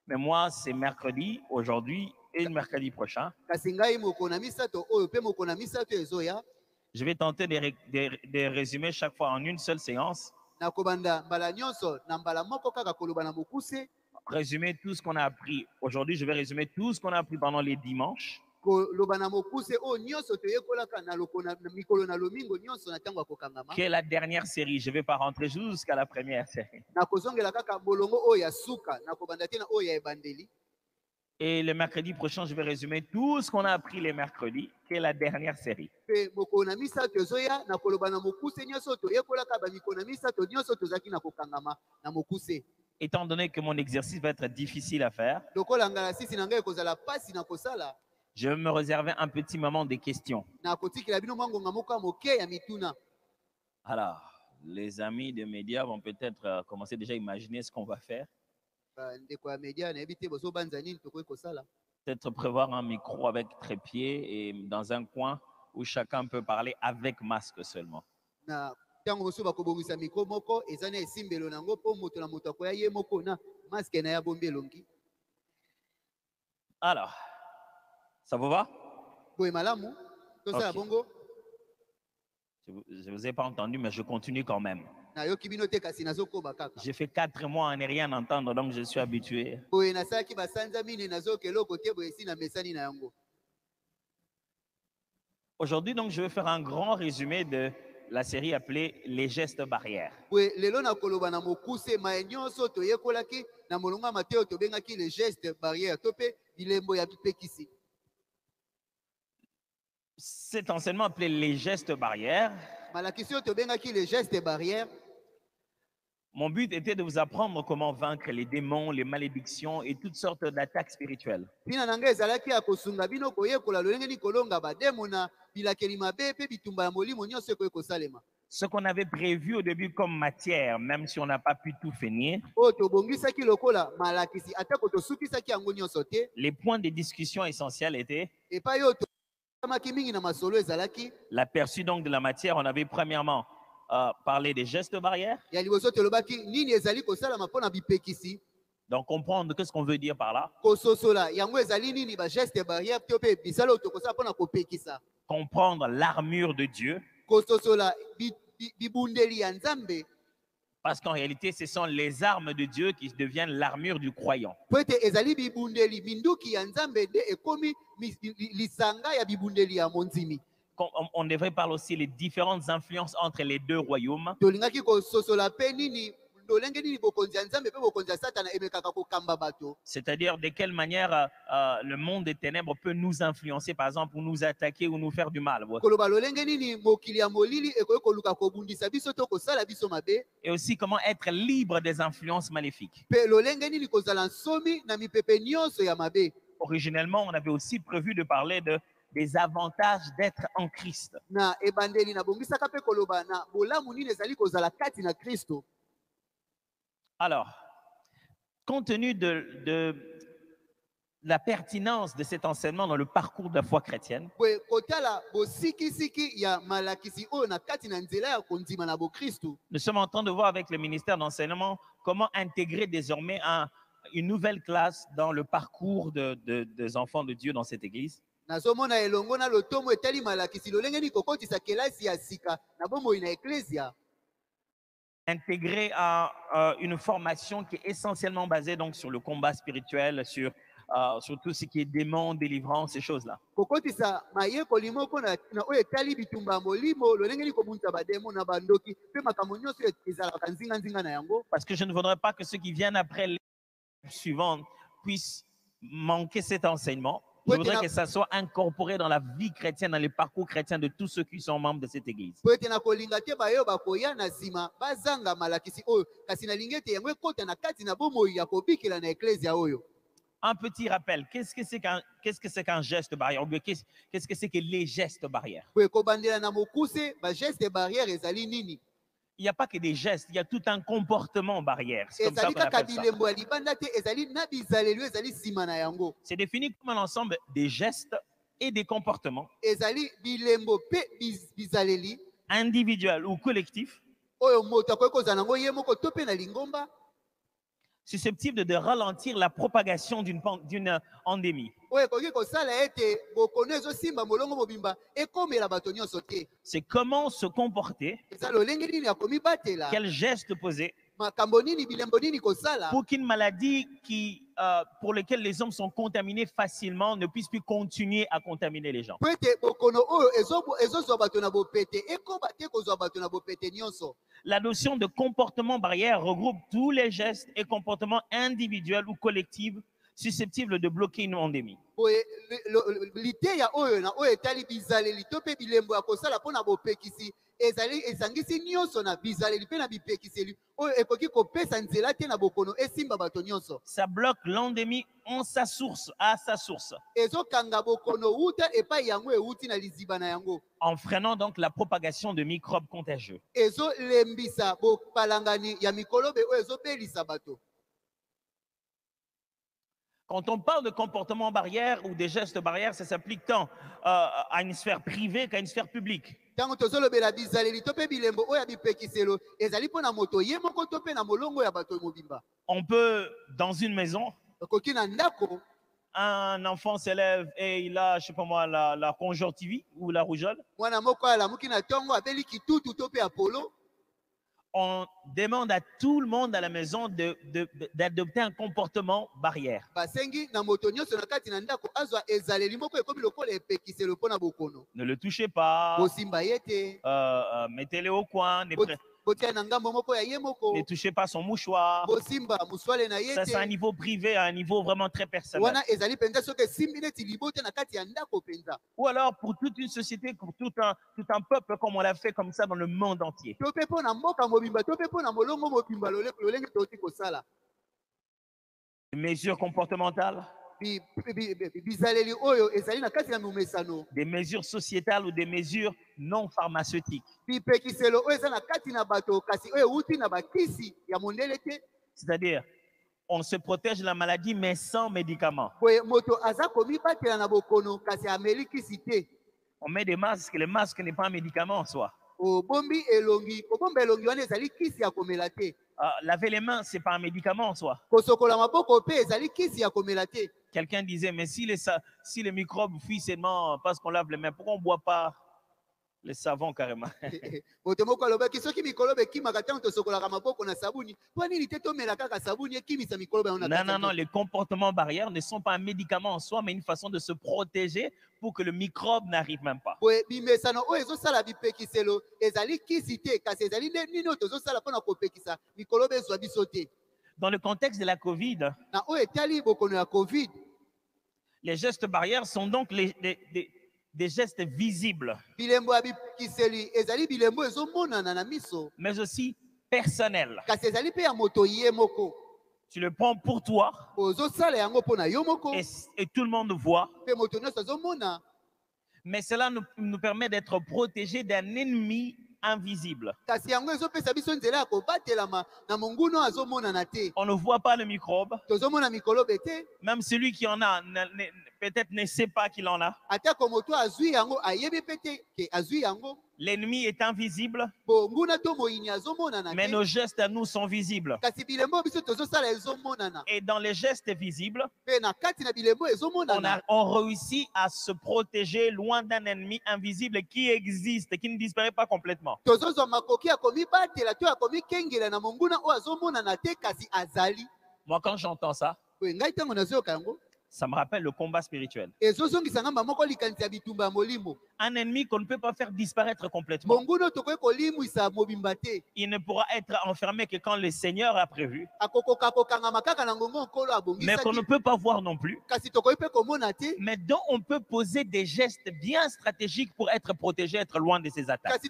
Mais moi, c'est mercredi, aujourd'hui et le mercredi prochain. Je vais tenter de résumer chaque fois en une seule séance. Résumer tout ce qu'on a appris. Aujourd'hui, je vais résumer tout ce qu'on a appris pendant les dimanches. Qui est la dernière série. Je ne vais pas rentrer jusqu'à la première série. Et le mercredi prochain, je vais résumer tout ce qu'on a appris les mercredis, qui est la dernière série. Étant donné que mon exercice va être difficile à faire, je vais me réserver un petit moment des questions. Alors, les amis des médias vont peut-être commencer déjà à imaginer ce qu'on va faire. Peut-être prévoir un micro avec trépied et dans un coin où chacun peut parler avec masque seulement. Alors, ça vous va? Okay. Je ne vous ai pas entendu, mais je continue quand même. J'ai fait 4 mois à ne rien entendre, donc je suis habitué. Aujourd'hui, donc, je vais faire un grand résumé de la série appelée Les gestes barrières. Cet enseignement appelé Les gestes barrières, mon but était de vous apprendre comment vaincre les démons, les malédictions et toutes sortes d'attaques spirituelles. Ce qu'on avait prévu au début comme matière, même si on n'a pas pu tout finir, les points de discussion essentiels étaient l'aperçu donc de la matière. On avait premièrement parlé des gestes barrières. Donc comprendre qu'est-ce qu'on veut dire par là. Comprendre l'armure de Dieu. Parce qu'en réalité, ce sont les armes de Dieu qui deviennent l'armure du croyant. On devrait parler aussi des différentes influences entre les deux royaumes. C'est-à-dire de quelle manière le monde des ténèbres peut nous influencer, par exemple, ou nous attaquer ou nous faire du mal. Et aussi comment être libre des influences maléfiques. Originellement, on avait aussi prévu de parler des avantages d'être en Christ. Alors, compte tenu de la pertinence de cet enseignement dans le parcours de la foi chrétienne, nous sommes en train de voir avec le ministère d'enseignement comment intégrer désormais une nouvelle classe dans le parcours des enfants de Dieu dans cette église. Intégrer une formation qui est essentiellement basée donc sur le combat spirituel, sur tout ce qui est démons, délivrance, ces choses-là. Parce que je ne voudrais pas que ceux qui viennent après les suivantes puissent manquer cet enseignement. Je voudrais que ça soit incorporé dans la vie chrétienne, dans les parcours chrétiens de tous ceux qui sont membres de cette église. Un petit rappel, qu'est-ce que c'est qu'un geste barrière? Ou qu'est-ce que c'est que les gestes barrières? Il n'y a pas que des gestes, il y a tout un comportement barrière. C'est comme ça qu'on appelle ça. C'est défini comme un ensemble des gestes et des comportements individuels ou collectifs susceptible de ralentir la propagation d'une endémie. C'est comment se comporter, quel geste poser pour qu'une maladie pour laquelle les hommes sont contaminés facilement ne puisse plus continuer à contaminer les gens. La notion de comportement barrière regroupe tous les gestes et comportements individuels ou collectifs susceptibles de bloquer une endémie. Ça bloque l'endémie à sa source, en freinant donc la propagation de microbes contagieux. Quand on parle de comportement barrière ou des gestes barrières, ça s'applique tant à une sphère privée qu'à une sphère publique. On peut, dans une maison, un enfant s'élève et il a, je sais pas moi, la conjonctivite ou la rougeole. On demande à tout le monde à la maison d'adopter un comportement barrière. Ne le touchez pas, mettez-le au coin, ne touchez pas son mouchoir. Ça, c'est un niveau privé, un niveau vraiment très personnel. Ou alors pour toute une société, pour tout un peuple, comme on l'a fait comme ça dans le monde entier. Des mesures comportementales, des mesures sociétales ou des mesures non pharmaceutiques. C'est-à-dire, on se protège de la maladie mais sans médicaments. On met des masques, le masque n'est pas un médicament en soi. Laver les mains, ce n'est pas un médicament en soi. Quelqu'un disait, mais si les microbes fuient seulement parce qu'on lave les mains, pourquoi on ne boit pas le savon carrément? Non, les comportements barrières ne sont pas un médicament en soi, mais une façon de se protéger pour que le microbe n'arrive même pas. Dans le contexte de la Covid, les gestes barrières sont donc des gestes visibles, mais aussi personnels. Tu le prends pour toi et tout le monde voit. Mais cela nous permet d'être protégés d'un ennemi invisible. On ne voit pas le microbe. Même celui qui en a peut-être ne sait pas qu'il en a. L'ennemi est invisible, mais nos gestes à nous sont visibles. Et dans les gestes visibles, on réussit à se protéger loin d'un ennemi invisible qui existe et qui ne disparaît pas complètement. Moi, quand j'entends ça, ça me rappelle le combat spirituel. Un ennemi qu'on ne peut pas faire disparaître complètement. Il ne pourra être enfermé que quand le Seigneur a prévu. Mais qu'on ne peut pas voir non plus. Mais dont on peut poser des gestes bien stratégiques pour être protégé, être loin de ces attaques. Et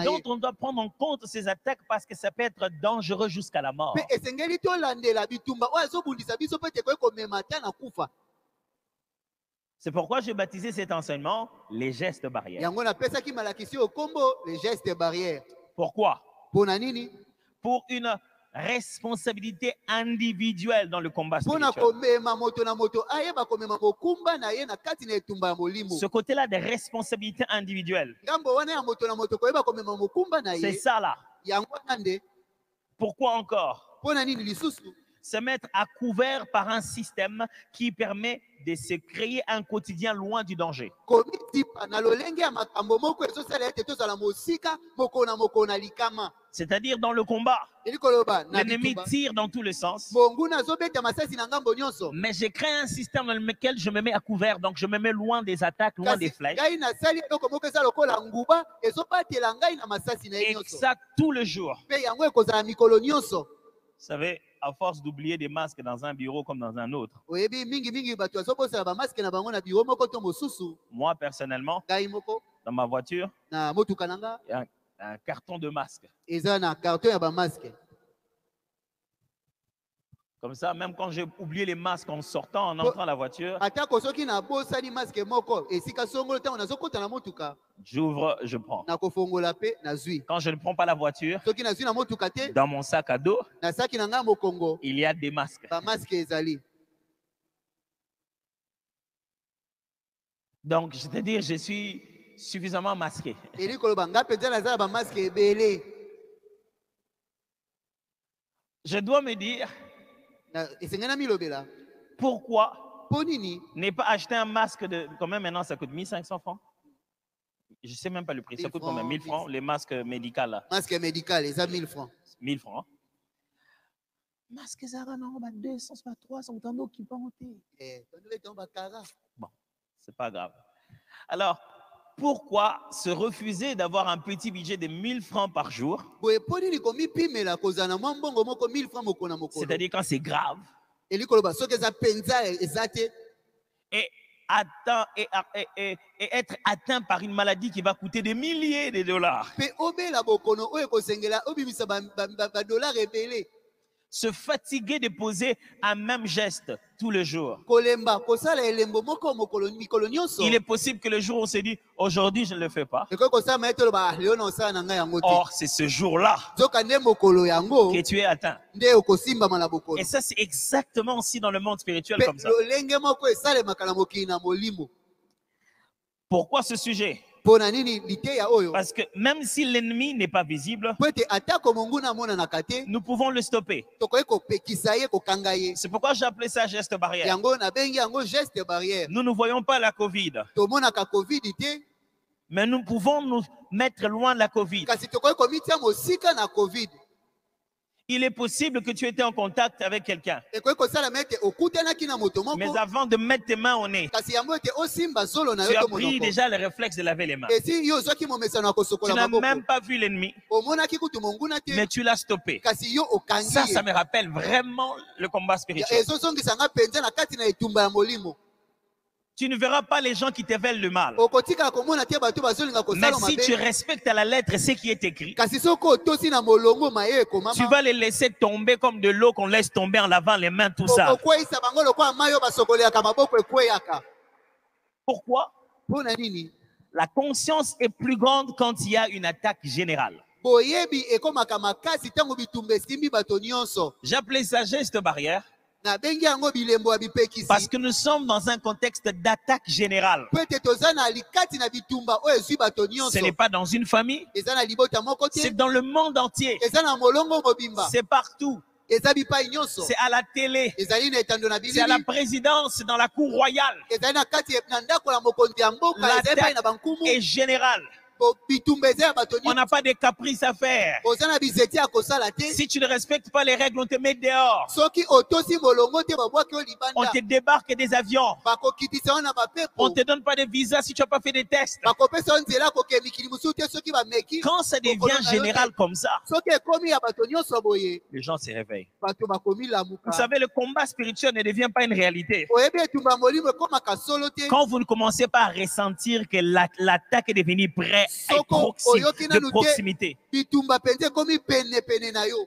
dont on doit prendre en compte ces attaques parce que ça peut être dangereux jusqu'à la mort. C'est pourquoi j'ai baptisé cet enseignement les gestes barrières. Pourquoi? Pour une responsabilité individuelle dans le combat spirituel. Ce côté-là des responsabilités individuelles. C'est ça là. Pourquoi encore? Se mettre à couvert par un système qui permet de se créer un quotidien loin du danger. C'est-à-dire dans le combat, l'ennemi tire dans tous les sens. Mais j'ai créé un système dans lequel je me mets à couvert, donc je me mets loin des attaques, loin des flèches. Et ça tout le jour. Vous savez, à force d'oublier des masques dans un bureau comme dans un autre. Moi, personnellement, dans ma voiture, il y a un carton de masque. Comme ça, même quand j'ai oublié les masques en sortant, en entrant à la voiture, j'ouvre, je prends. Quand je ne prends pas la voiture, dans mon sac à dos, il y a des masques. Donc, c'est-à-dire, je suis suffisamment masqué. Je dois me dire, pourquoi ne pas acheter un masque de... Combien maintenant ça coûte? 1500 francs? Je ne sais même pas le prix. Ça coûte combien? 1000 francs, les masques médicaux là. Masque médical, ils ont 1000 francs. 1000 francs. Masque Zara, non, 200, 300, autant qui peut monter. Bon, c'est pas grave. Alors, pourquoi se refuser d'avoir un petit budget de 1000 francs par jour? C'est-à-dire quand c'est grave. Et être atteint par une maladie qui va coûter des milliers de dollars. Se fatiguer de poser un même geste tout le jour. Il est possible que le jour où on se dit, aujourd'hui je ne le fais pas. Or, c'est ce jour-là que tu es atteint. Et ça, c'est exactement aussi dans le monde spirituel comme ça. Pourquoi ce sujet? Parce que même si l'ennemi n'est pas visible, nous pouvons le stopper. C'est pourquoi j'ai appelé ça geste barrière. Nous ne voyons pas la Covid, mais nous pouvons nous mettre loin de la Covid. Il est possible que tu étais en contact avec quelqu'un. Mais avant de mettre tes mains au nez, tu as pris déjà le réflexe de laver les mains. Tu n'as même pas vu l'ennemi, mais tu l'as stoppé. Ça me rappelle vraiment le combat spirituel. Tu ne verras pas les gens qui te veulent le mal. Mais si tu respectes à la lettre ce qui est écrit, tu vas les laisser tomber comme de l'eau qu'on laisse tomber en lavant les mains, tout ça. Pourquoi? La conscience est plus grande quand il y a une attaque générale. J'appelais ça geste barrière. Parce que nous sommes dans un contexte d'attaque générale. Ce n'est pas dans une famille, c'est dans le monde entier. C'est partout. C'est à la télé, c'est à la présidence, dans la cour royale. L'attaque est générale. On n'a pas de caprices à faire. Si tu ne respectes pas les règles, on te met dehors. On te débarque des avions. On ne te donne pas de visa si tu n'as pas fait des tests. Quand ça devient général comme ça, les gens se réveillent. Vous savez, le combat spirituel ne devient pas une réalité quand vous ne commencez pas à ressentir que l'attaque est devenue prête. De proximité.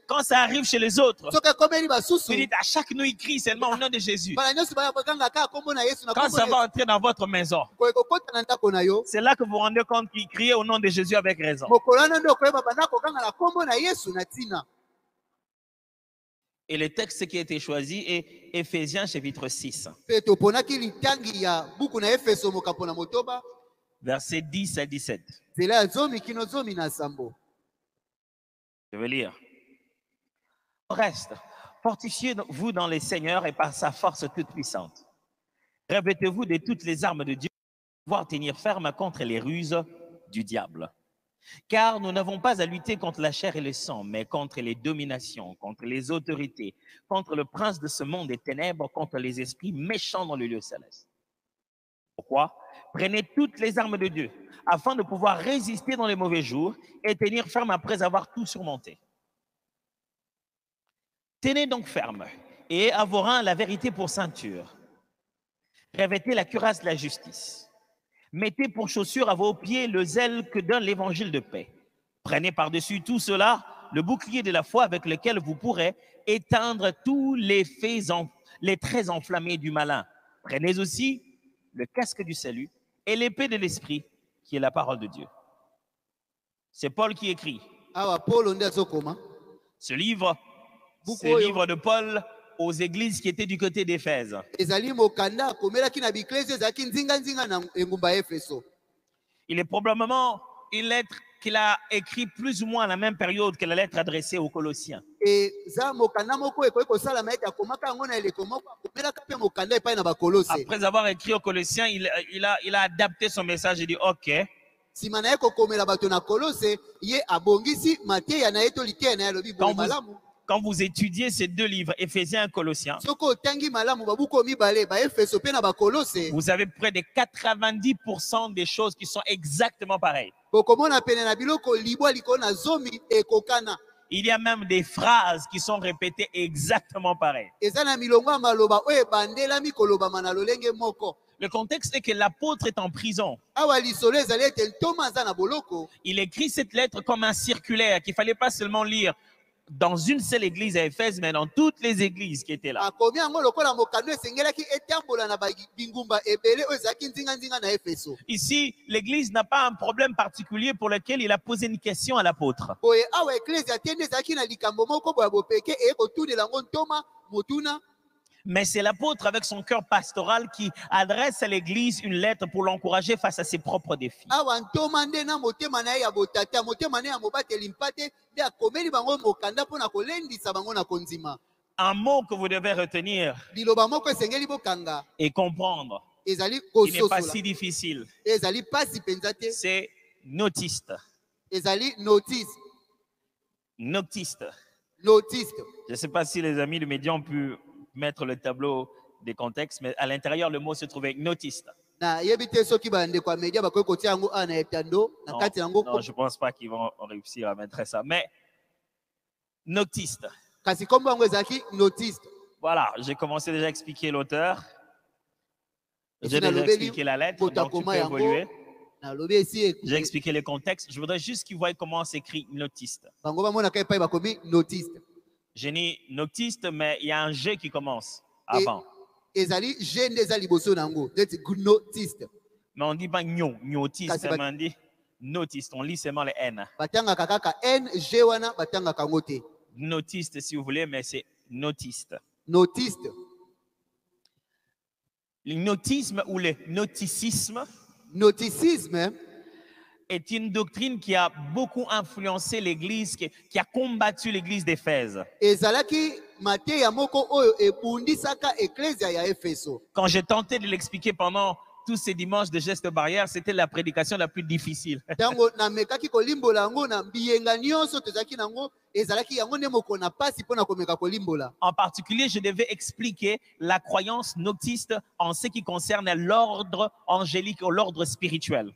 Quand ça arrive chez les autres, vous dites à chaque nuit, crie seulement au nom de Jésus. Quand ça va entrer dans votre maison, c'est là que vous vous rendez compte qu'il criait au nom de Jésus avec raison. Et le texte qui a été choisi est Éphésiens chapitre 6, versets 10 à 17. Je vais lire. Au reste, fortifiez-vous dans les Seigneurs et par sa force toute puissante. Revêtez-vous de toutes les armes de Dieu pour pouvoir tenir ferme contre les ruses du diable. Car nous n'avons pas à lutter contre la chair et le sang, mais contre les dominations, contre les autorités, contre le prince de ce monde des ténèbres, contre les esprits méchants dans le lieu céleste. Pourquoi? Prenez toutes les armes de Dieu, afin de pouvoir résister dans les mauvais jours et tenir ferme après avoir tout surmonté. Tenez donc ferme et à vos reins la vérité pour ceinture. Revêtez la cuirasse de la justice. Mettez pour chaussure à vos pieds le zèle que donne l'évangile de paix. Prenez par-dessus tout cela le bouclier de la foi avec lequel vous pourrez éteindre tous les traits enflammés du malin. Prenez aussi le casque du salut et l'épée de l'esprit qui est la parole de Dieu. C'est Paul qui écrit. Ce livre de Paul aux églises qui étaient du côté d'Éphèse. Il est probablement une lettre qu'il a écrite plus ou moins à la même période que la lettre adressée aux Colossiens. Après avoir écrit aux Colossiens, il a adapté son message et dit ok. Quand vous étudiez ces deux livres, Éphésiens et Colossiens, vous avez près de 90% des choses qui sont exactement pareilles. Il y a même des phrases qui sont répétées exactement pareilles. Le contexte est que l'apôtre est en prison. Il écrit cette lettre comme un circulaire qu'il ne fallait pas seulement lire dans une seule église à Éphèse, mais dans toutes les églises qui étaient là. Ici, l'église n'a pas un problème particulier pour lequel il a posé une question à l'apôtre. Mais c'est l'apôtre avec son cœur pastoral qui adresse à l'église une lettre pour l'encourager face à ses propres défis. Un mot que vous devez retenir et comprendre, qui n'est pas si difficile, c'est notiste. Notiste. Je ne sais pas si les amis de médias ont pu mettre le tableau des contextes, mais à l'intérieur, le mot se trouvait notiste. Non, je ne pense pas qu'ils vont réussir à mettre ça, mais notiste. Voilà, j'ai commencé déjà à expliquer l'auteur. J'ai déjà expliqué la lettre, donc tu peux évoluer. J'ai expliqué le contexte. Je voudrais juste qu'ils voient comment s'écrit notiste. J'ai dit notiste, mais il y a un G qui commence avant. Mais on ne dit pas notiste, mais on dit notiste. On lit seulement les N. Notiste, si vous voulez, mais c'est notiste. Notiste. Le notisme ou le noticisme est une doctrine qui a beaucoup influencé l'Église, qui a combattu l'Église d'Éphèse. Quand j'ai tenté de l'expliquer pendant tous ces dimanches de gestes barrières, c'était la prédication la plus difficile. En particulier, je devais expliquer la croyance notiste en ce qui concerne l'ordre angélique ou l'ordre spirituel.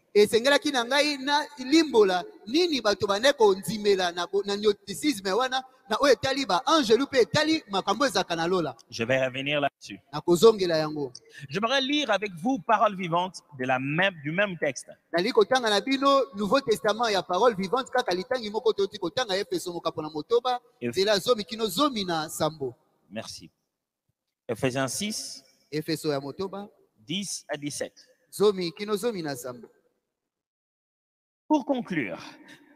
Je vais revenir là-dessus. J'aimerais lire avec vous Parole vivante du même texte. Merci. Éphésiens 6, 10 à 17. Pour conclure,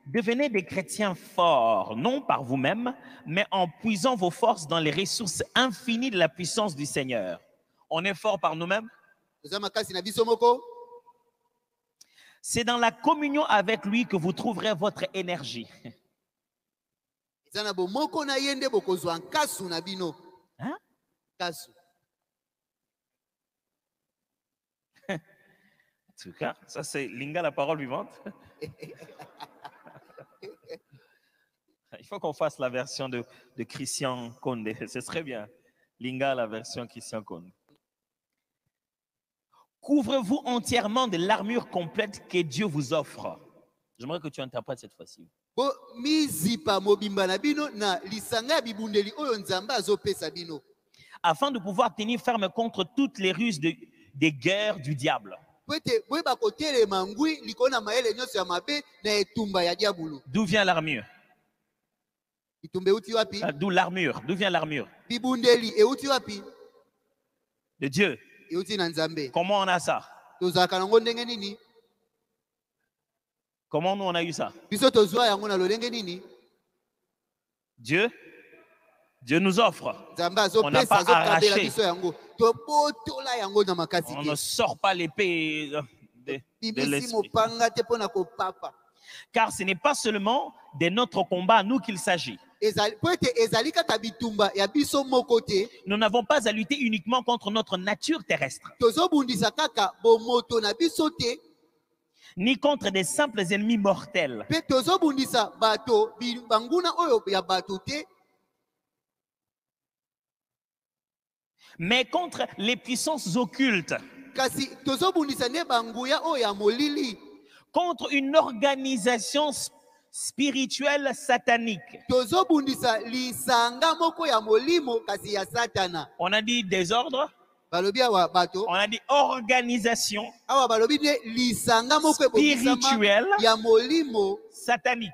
Devenez des chrétiens forts, non par vous-même, mais en puisant vos forces dans les ressources infinies de la puissance du Seigneur. On est fort par nous-mêmes. C'est dans la communion avec lui que vous trouverez votre énergie. Hein? En tout cas, ça c'est Linga, la parole vivante. Il faut qu'on fasse la version de Christian Condé. Ce serait bien. Linga, la version Christian Condé. Couvrez-vous entièrement de l'armure complète que Dieu vous offre. J'aimerais que tu interprètes cette fois-ci. Afin de pouvoir tenir ferme contre toutes les ruses des guerres du diable. D'où vient l'armure? D'où l'armure? D'où vient l'armure? De Dieu. Comment on a ça? Comment nous on a eu ça? Dieu nous offre. On n'a pas arraché. On ne sort pas l'épée de l'esprit. Car ce n'est pas seulement de notre combat, nous qu'il s'agit. Nous n'avons pas à lutter uniquement contre notre nature terrestre, ni contre des simples ennemis mortels, mais contre les puissances occultes, contre une organisation spirituelle satanique. On a dit désordre, on a dit organisation spirituelle satanique,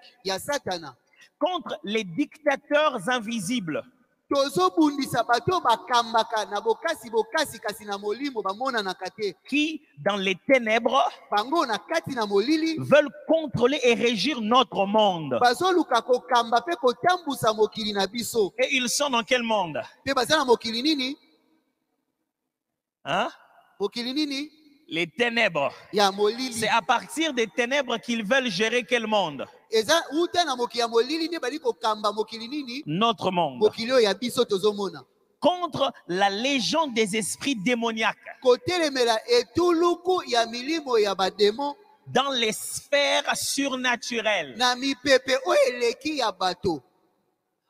contre les dictateurs invisibles, qui, dans les ténèbres, veulent contrôler et régir notre monde. Et ils sont dans quel monde? Hein? Les ténèbres. C'est à partir des ténèbres qu'ils veulent gérer quel monde? Notre monde. Contre la légion des esprits démoniaques dans les sphères surnaturelles.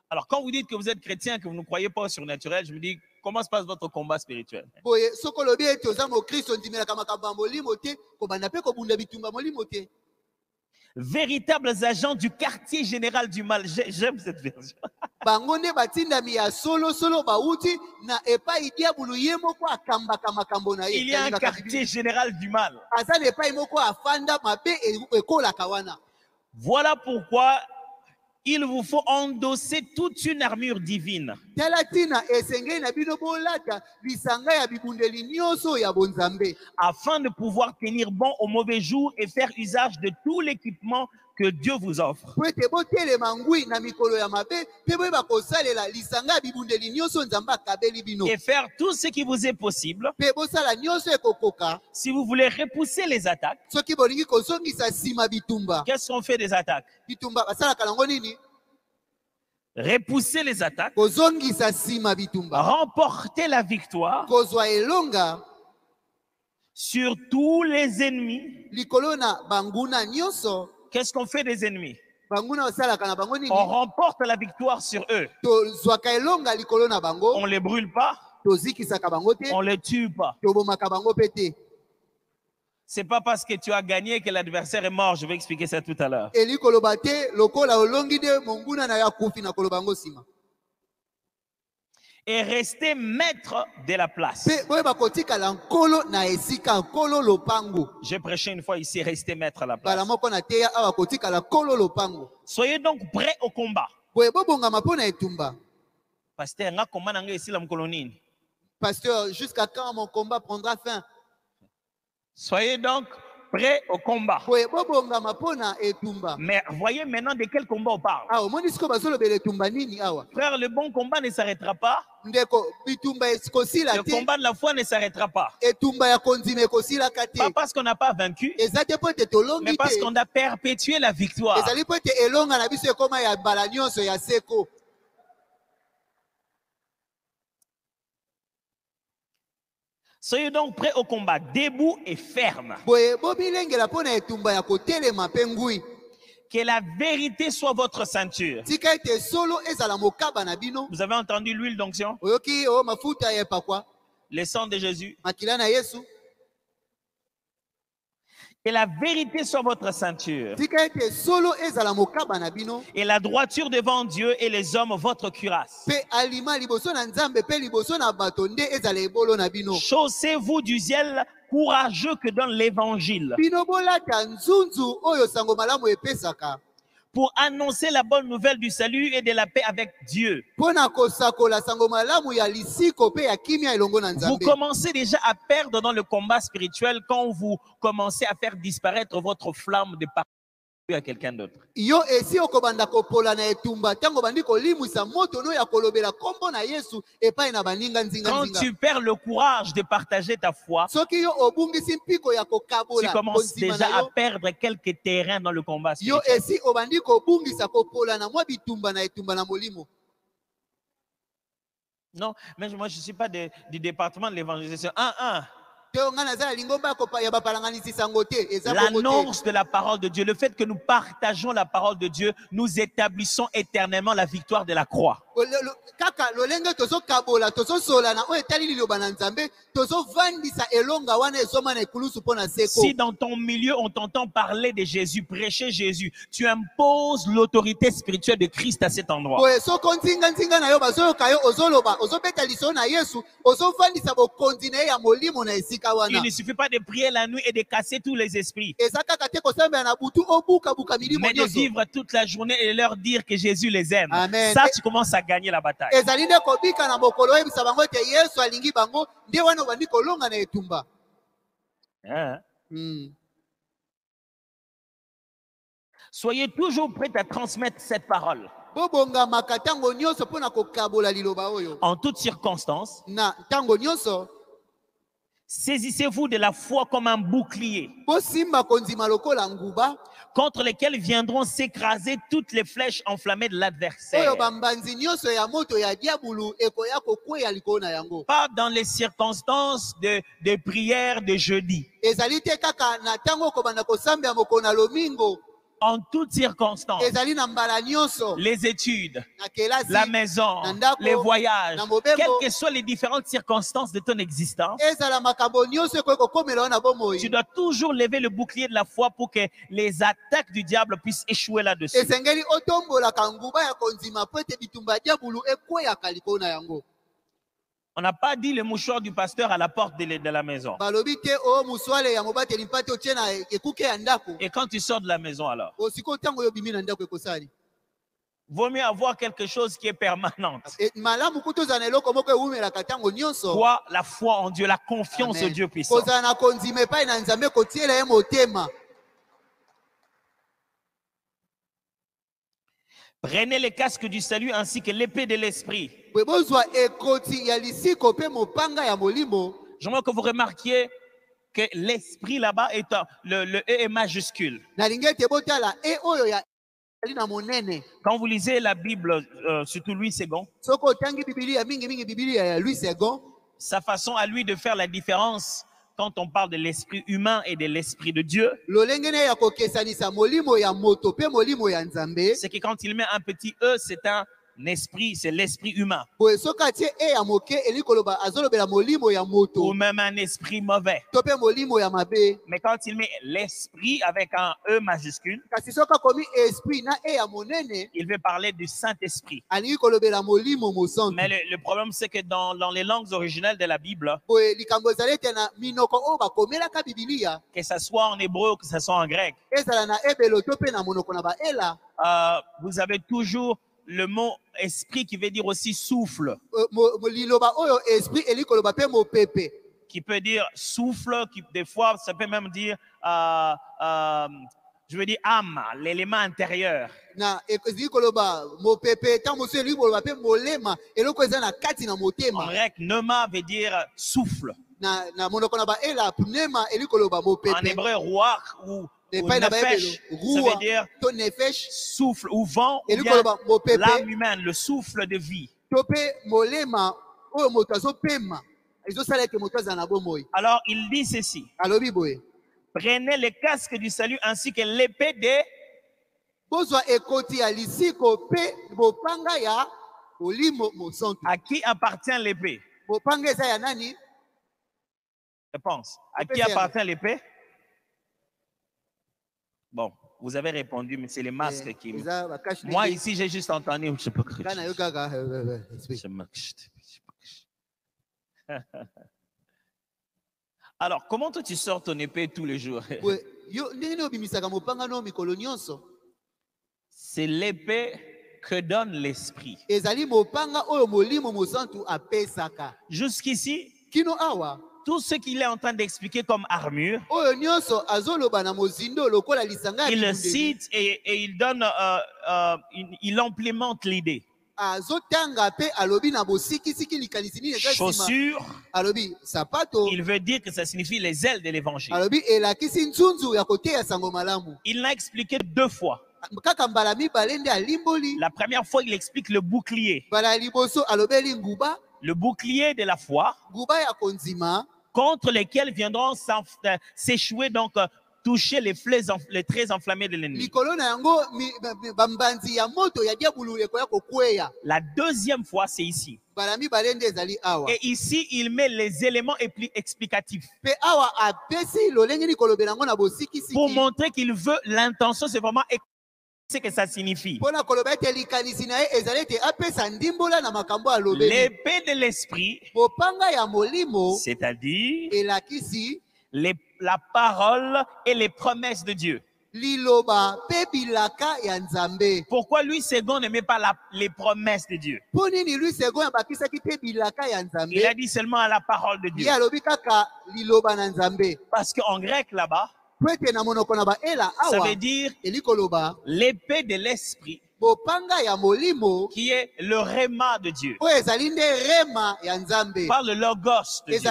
Alors quand vous dites que vous êtes chrétien, que vous ne croyez pas au surnaturel, je me dis, comment se passe votre combat spirituel? Véritables agents du quartier général du mal. J'aime cette version. Il y a un quartier général du mal. Voilà pourquoi il vous faut endosser toute une armure divine, afin de pouvoir tenir bon au mauvais jour et faire usage de tout l'équipement que Dieu vous offre. Et faire tout ce qui vous est possible si vous voulez repousser les attaques. Qu'est-ce qu'on fait des attaques? Repousser les attaques, remporter la victoire sur tous les ennemis. Qu'est-ce qu'on fait des ennemis? On remporte la victoire sur eux. On ne les brûle pas, on ne les tue pas. C'est pas parce que tu as gagné que l'adversaire est mort. Je vais expliquer ça tout à l'heure. Et rester maître de la place. J'ai prêché une fois ici, rester maître à la place. Soyez donc prêts au combat. Pasteur, jusqu'à quand mon combat prendra fin? Soyez donc prêt au combat. boye bobongama mpona etumba. Mais voyez maintenant de quel combat on parle. Ah, omoni sikoyo bazolobela etumba nini awa? Frère, le bon combat ne s'arrêtera pas. Ndeko bitumba ekosila Le te. combat de la foi ne s'arrêtera pas. Etumba ya kondima ekosilaka te. Pas parce qu'on n'a pas vaincu, Eza te po ete tolongi mais parce te. qu'on a perpétué la victoire. Ezali po ete elonga na biso ekoma ya mbala nyonso ya seko. Soyez donc prêts au combat, debout et ferme. Boye bobilengela mpona etumba ya kotelema mpe ngwi. Que la vérité soit votre ceinture. Tika ete solo ezala mokaba na bino. Vous avez entendu l'huile d'onction? Oyoki o mafuta ya epakwa. Le sang de Jésus. Makila na Yesu. Que la vérité soit votre ceinture. Tika ete solo ezala mokaba na bino. Et la droiture devant Dieu et les hommes votre cuirasse. Pe alima liboso na Nzambe pe liboso na bato nde ezala ebolo na bino. Chaussez-vous du zèle courageux que donne l'évangile. Bino bolata nzunzu oyo sango malamu epesaka. Pour annoncer la bonne nouvelle du salut et de la paix avec Dieu. Pona kosakola sango malamu ya lisiko pe ya kimia elongo na Vous Nzambe. commencez déjà à perdre dans le combat spirituel quand vous commencez à faire disparaître votre flamme de parler à quelqu'un d'autre. Yo esi okobanda kopola na etumba tango bandi kolimwisa moto no ya kolobela kombo na Yesu epai na baninga nzinga Quand nzinga. tu perds le courage de partager ta foi, Soki yo obungisi mpiko ya tu kokabola commences konsima déjà na à yo. perdre quelques terrains dans le combat Yo spirituel. esi obandi kobungisa kopola na mwa bitumba na etumba na molimo. Non, mais moi je ne suis pas du département de l'évangélisation. L'annonce de la parole de Dieu, le fait que nous partageons la parole de Dieu, nous établissons éternellement la victoire de la croix. Si dans ton milieu on t'entend parler de Jésus, prêcher Jésus, tu imposes l'autorité spirituelle de Christ à cet endroit. Il ne suffit pas de prier la nuit et de casser tous les esprits, mais de vivre toute la journée et leur dire que Jésus les aime. Amen. Ça, tu commences à gagner la bataille. Hein? Soyez toujours prêts à transmettre cette parole. En toutes circonstances, saisissez-vous de la foi comme un bouclier contre lesquels viendront s'écraser toutes les flèches enflammées de l'adversaire. Pas dans les circonstances de prière de jeudi. En toutes circonstances, les études, la maison, les voyages, quelles que soient les différentes circonstances de ton existence, tu dois toujours lever le bouclier de la foi pour que les attaques du diable puissent échouer là-dessus. On n'a pas dit le mouchoir du pasteur à la porte de la maison. Et quand tu sors de la maison alors, vaut mieux avoir quelque chose qui est permanent. Quoi? La foi en Dieu, la confiance au Dieu puissant. Prenez les casques du salut ainsi que l'épée de l'esprit. J'aimerais que vous remarquiez que l'esprit là-bas est le E est majuscule. Quand vous lisez la Bible, surtout Louis II, sa façon à lui de faire la différence quand on parle de l'esprit humain et de l'esprit de Dieu, c'est que quand il met un petit E, c'est un esprit, c'est l'esprit humain. Ou même un esprit mauvais. Mais quand il met l'esprit avec un E majuscule, il veut parler du Saint-Esprit. Mais le problème, c'est que dans les langues originales de la Bible, que ce soit en hébreu ou que ce soit en grec, vous avez toujours le mot esprit qui veut dire aussi souffle. qui peut dire souffle, qui des fois ça peut même dire, je veux dire âme, l'élément intérieur. Na ezali koloba mopepe tant mosusu elingi koloba pe molema eloko eza na kati na En motema. grec, pneuma veut dire souffle. Na monoko na baela pneuma elingi koloba En mopepe. hébreu, ruach ou Epai na nefesh, bayebelo ça rua veut dire to nefesh souffle ou vent, ou elingi bien koloba mopepe l'âme humaine, le souffle de vie. to pe molema oyo moto azopema ezosala ete moto azala na bomoi. Alors, il dit ceci. Alobi boye Prenez le casque du salut ainsi que l'épée de... bozwa ekoti ya lisiko pe bopanga ya olimo mosantu. À qui appartient l'épée? Bopanga eza ya nani? Je pense. À qui appartient l'épée? Bon, vous avez répondu, mais c'est les masques qui... Moi, ici, j'ai juste entendu... Alors, comment toi, tu sors ton épée tous les jours? C'est l'épée que donne l'esprit. Jusqu'ici, tout ce qu'il est en train d'expliquer comme armure, il le cite et il donne, il implémente l'idée. Chaussures, il veut dire que ça signifie les ailes de l'évangile. Il l'a expliqué 2 fois. La première fois, il explique le bouclier. Le bouclier de la foi, contre lesquels viendront s'échouer, donc toucher les traits enflammés de l'ennemi. La deuxième fois, c'est ici. Et ici, il met les éléments explicatifs. Pour montrer qu'il veut, l'intention, c'est vraiment ce que ça signifie. L'épée de l'esprit, c'est-à-dire la parole et les promesses de Dieu. Pourquoi lui second ne met pas les promesses de Dieu? Il a dit seulement à la parole de Dieu. Parce qu'en grec là-bas, ça veut dire l'épée de l'esprit, qui est le réma de Dieu, par le logos de Dieu.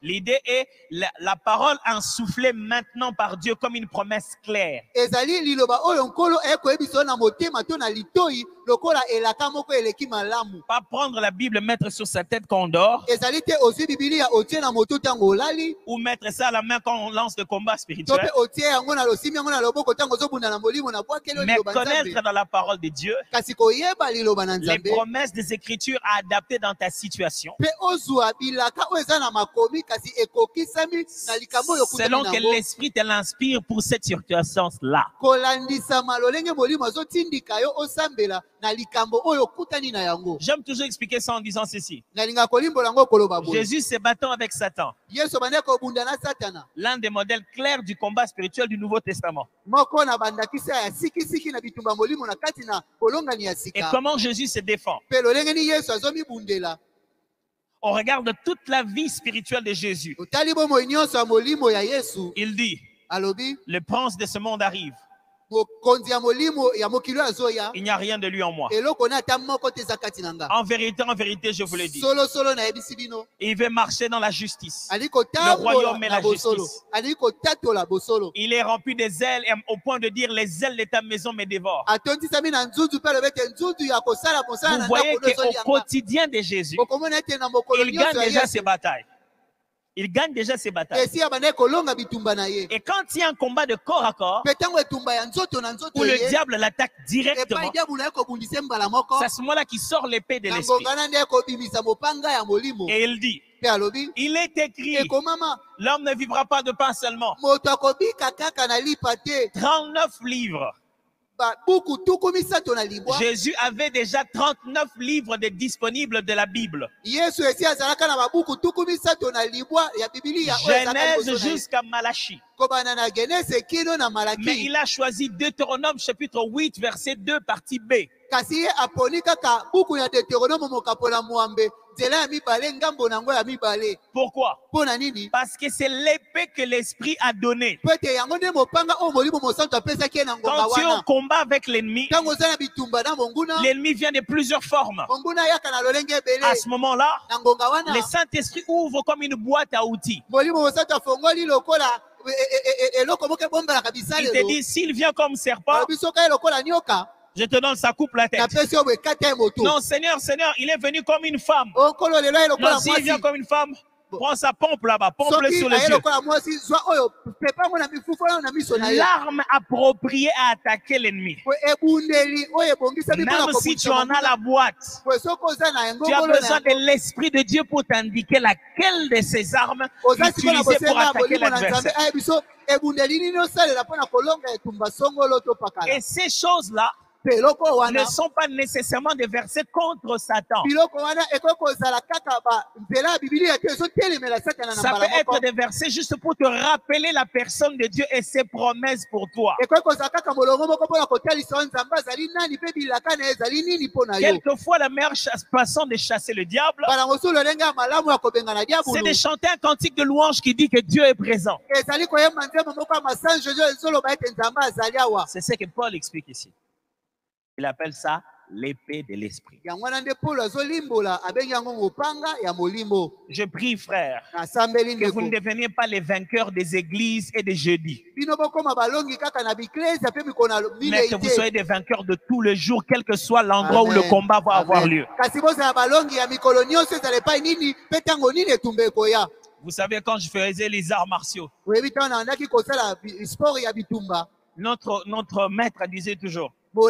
L'idée est la parole insoufflée maintenant par Dieu comme une promesse claire. Pas prendre la Bible, mettre sur sa tête quand on dort, ou mettre ça à la main quand on lance le combat spirituel. Mais connaître dans la parole de Diur les promesses des Écritures à adapter dans ta situation, selon que l'Esprit te l'inspire pour cette circonstance-là. J'aime toujours expliquer ça en disant ceci. Jésus se battant avec Satan, l'un des modèles clairs du combat spirituel du Nouveau Testament. Et comment Jésus se défend? On regarde toute la vie spirituelle de Jésus. Il dit, le prince de ce monde arrive. Il n'y a rien de lui en moi. En vérité, je vous le dis. Il veut marcher dans la justice. Le royaume et la justice. Il est rempli des ailes au point de dire les ailes de ta maison me dévorent. Vous voyez qu'au quotidien de Jésus, il gagne déjà ses batailles. Il gagne déjà ses batailles. Et quand il y a un combat de corps à corps, où le diable l'attaque directement, c'est à ce moment-là qu'il sort l'épée de l'esprit. Et il dit, il est écrit, l'homme ne vivra pas de pain seulement. 39 livres. Jésus avait déjà 39 livres disponibles de la Bible. Genèse jusqu'à Malachie. Mais il a choisi Deutéronome chapitre 8 verset 2 partie B. nzela ya mibale ngambo nango ya mibale. Pourquoi? Pona nini? Parce que c'est l'épée que l'esprit a donnée. Pete yango nde mopanga o molimo mosantu apesaki na ngonga Quand tu es wana. au combat avec l'ennemi, Tango za na bitumba na monguna. l'ennemi vient de plusieurs formes. Monguna yaka na lolenge ebele. À ce moment-là, Na ngonga wana. le Saint-Esprit ouvre comme une boîte à outils. Molimo mosantu afongoli lokola eloko moke bomba la kabisa Il te lelo. dit, s'il vient comme serpent, Bisoka lokola nyoka. je te donne, ça coupe la tête. Na pesi o bekata moto. Non, Seigneur, Seigneur, il est venu comme une femme. Okolo lelo Non, lokola s'il vient mwasi. comme une femme, prends sa pompe là-bas, pompe-le Soki sur les aye yeux. lokola mwasi zwa oyo pepa ngo na mifufu na miso na ye. L'arme appropriée à attaquer l'ennemi. Ebundeli oyo ebongisa bipona Même si tu en as la boîte, tu as besoin de l'Esprit de Dieu pour t'indiquer laquelle de ces armes utiliser pour attaquer l'adversaire. Et ces choses-là ne sont pas nécessairement des versets contre Satan. Ça peut être des versets juste pour te rappeler la personne de Dieu et ses promesses pour toi. Quelquefois, la meilleure façon de chasser le diable, c'est de chanter un cantique de louange qui dit que Dieu est présent. C'est ce que Paul explique ici. Il appelle ça l'épée de l'esprit. Je prie, frère, que vous ne deveniez pas les vainqueurs des églises et des jeudis, mais que vous soyez des vainqueurs de tous les jours, quel que soit l'endroit où le combat va avoir lieu. Vous savez, quand je faisais les arts martiaux, notre maître disait toujours, quand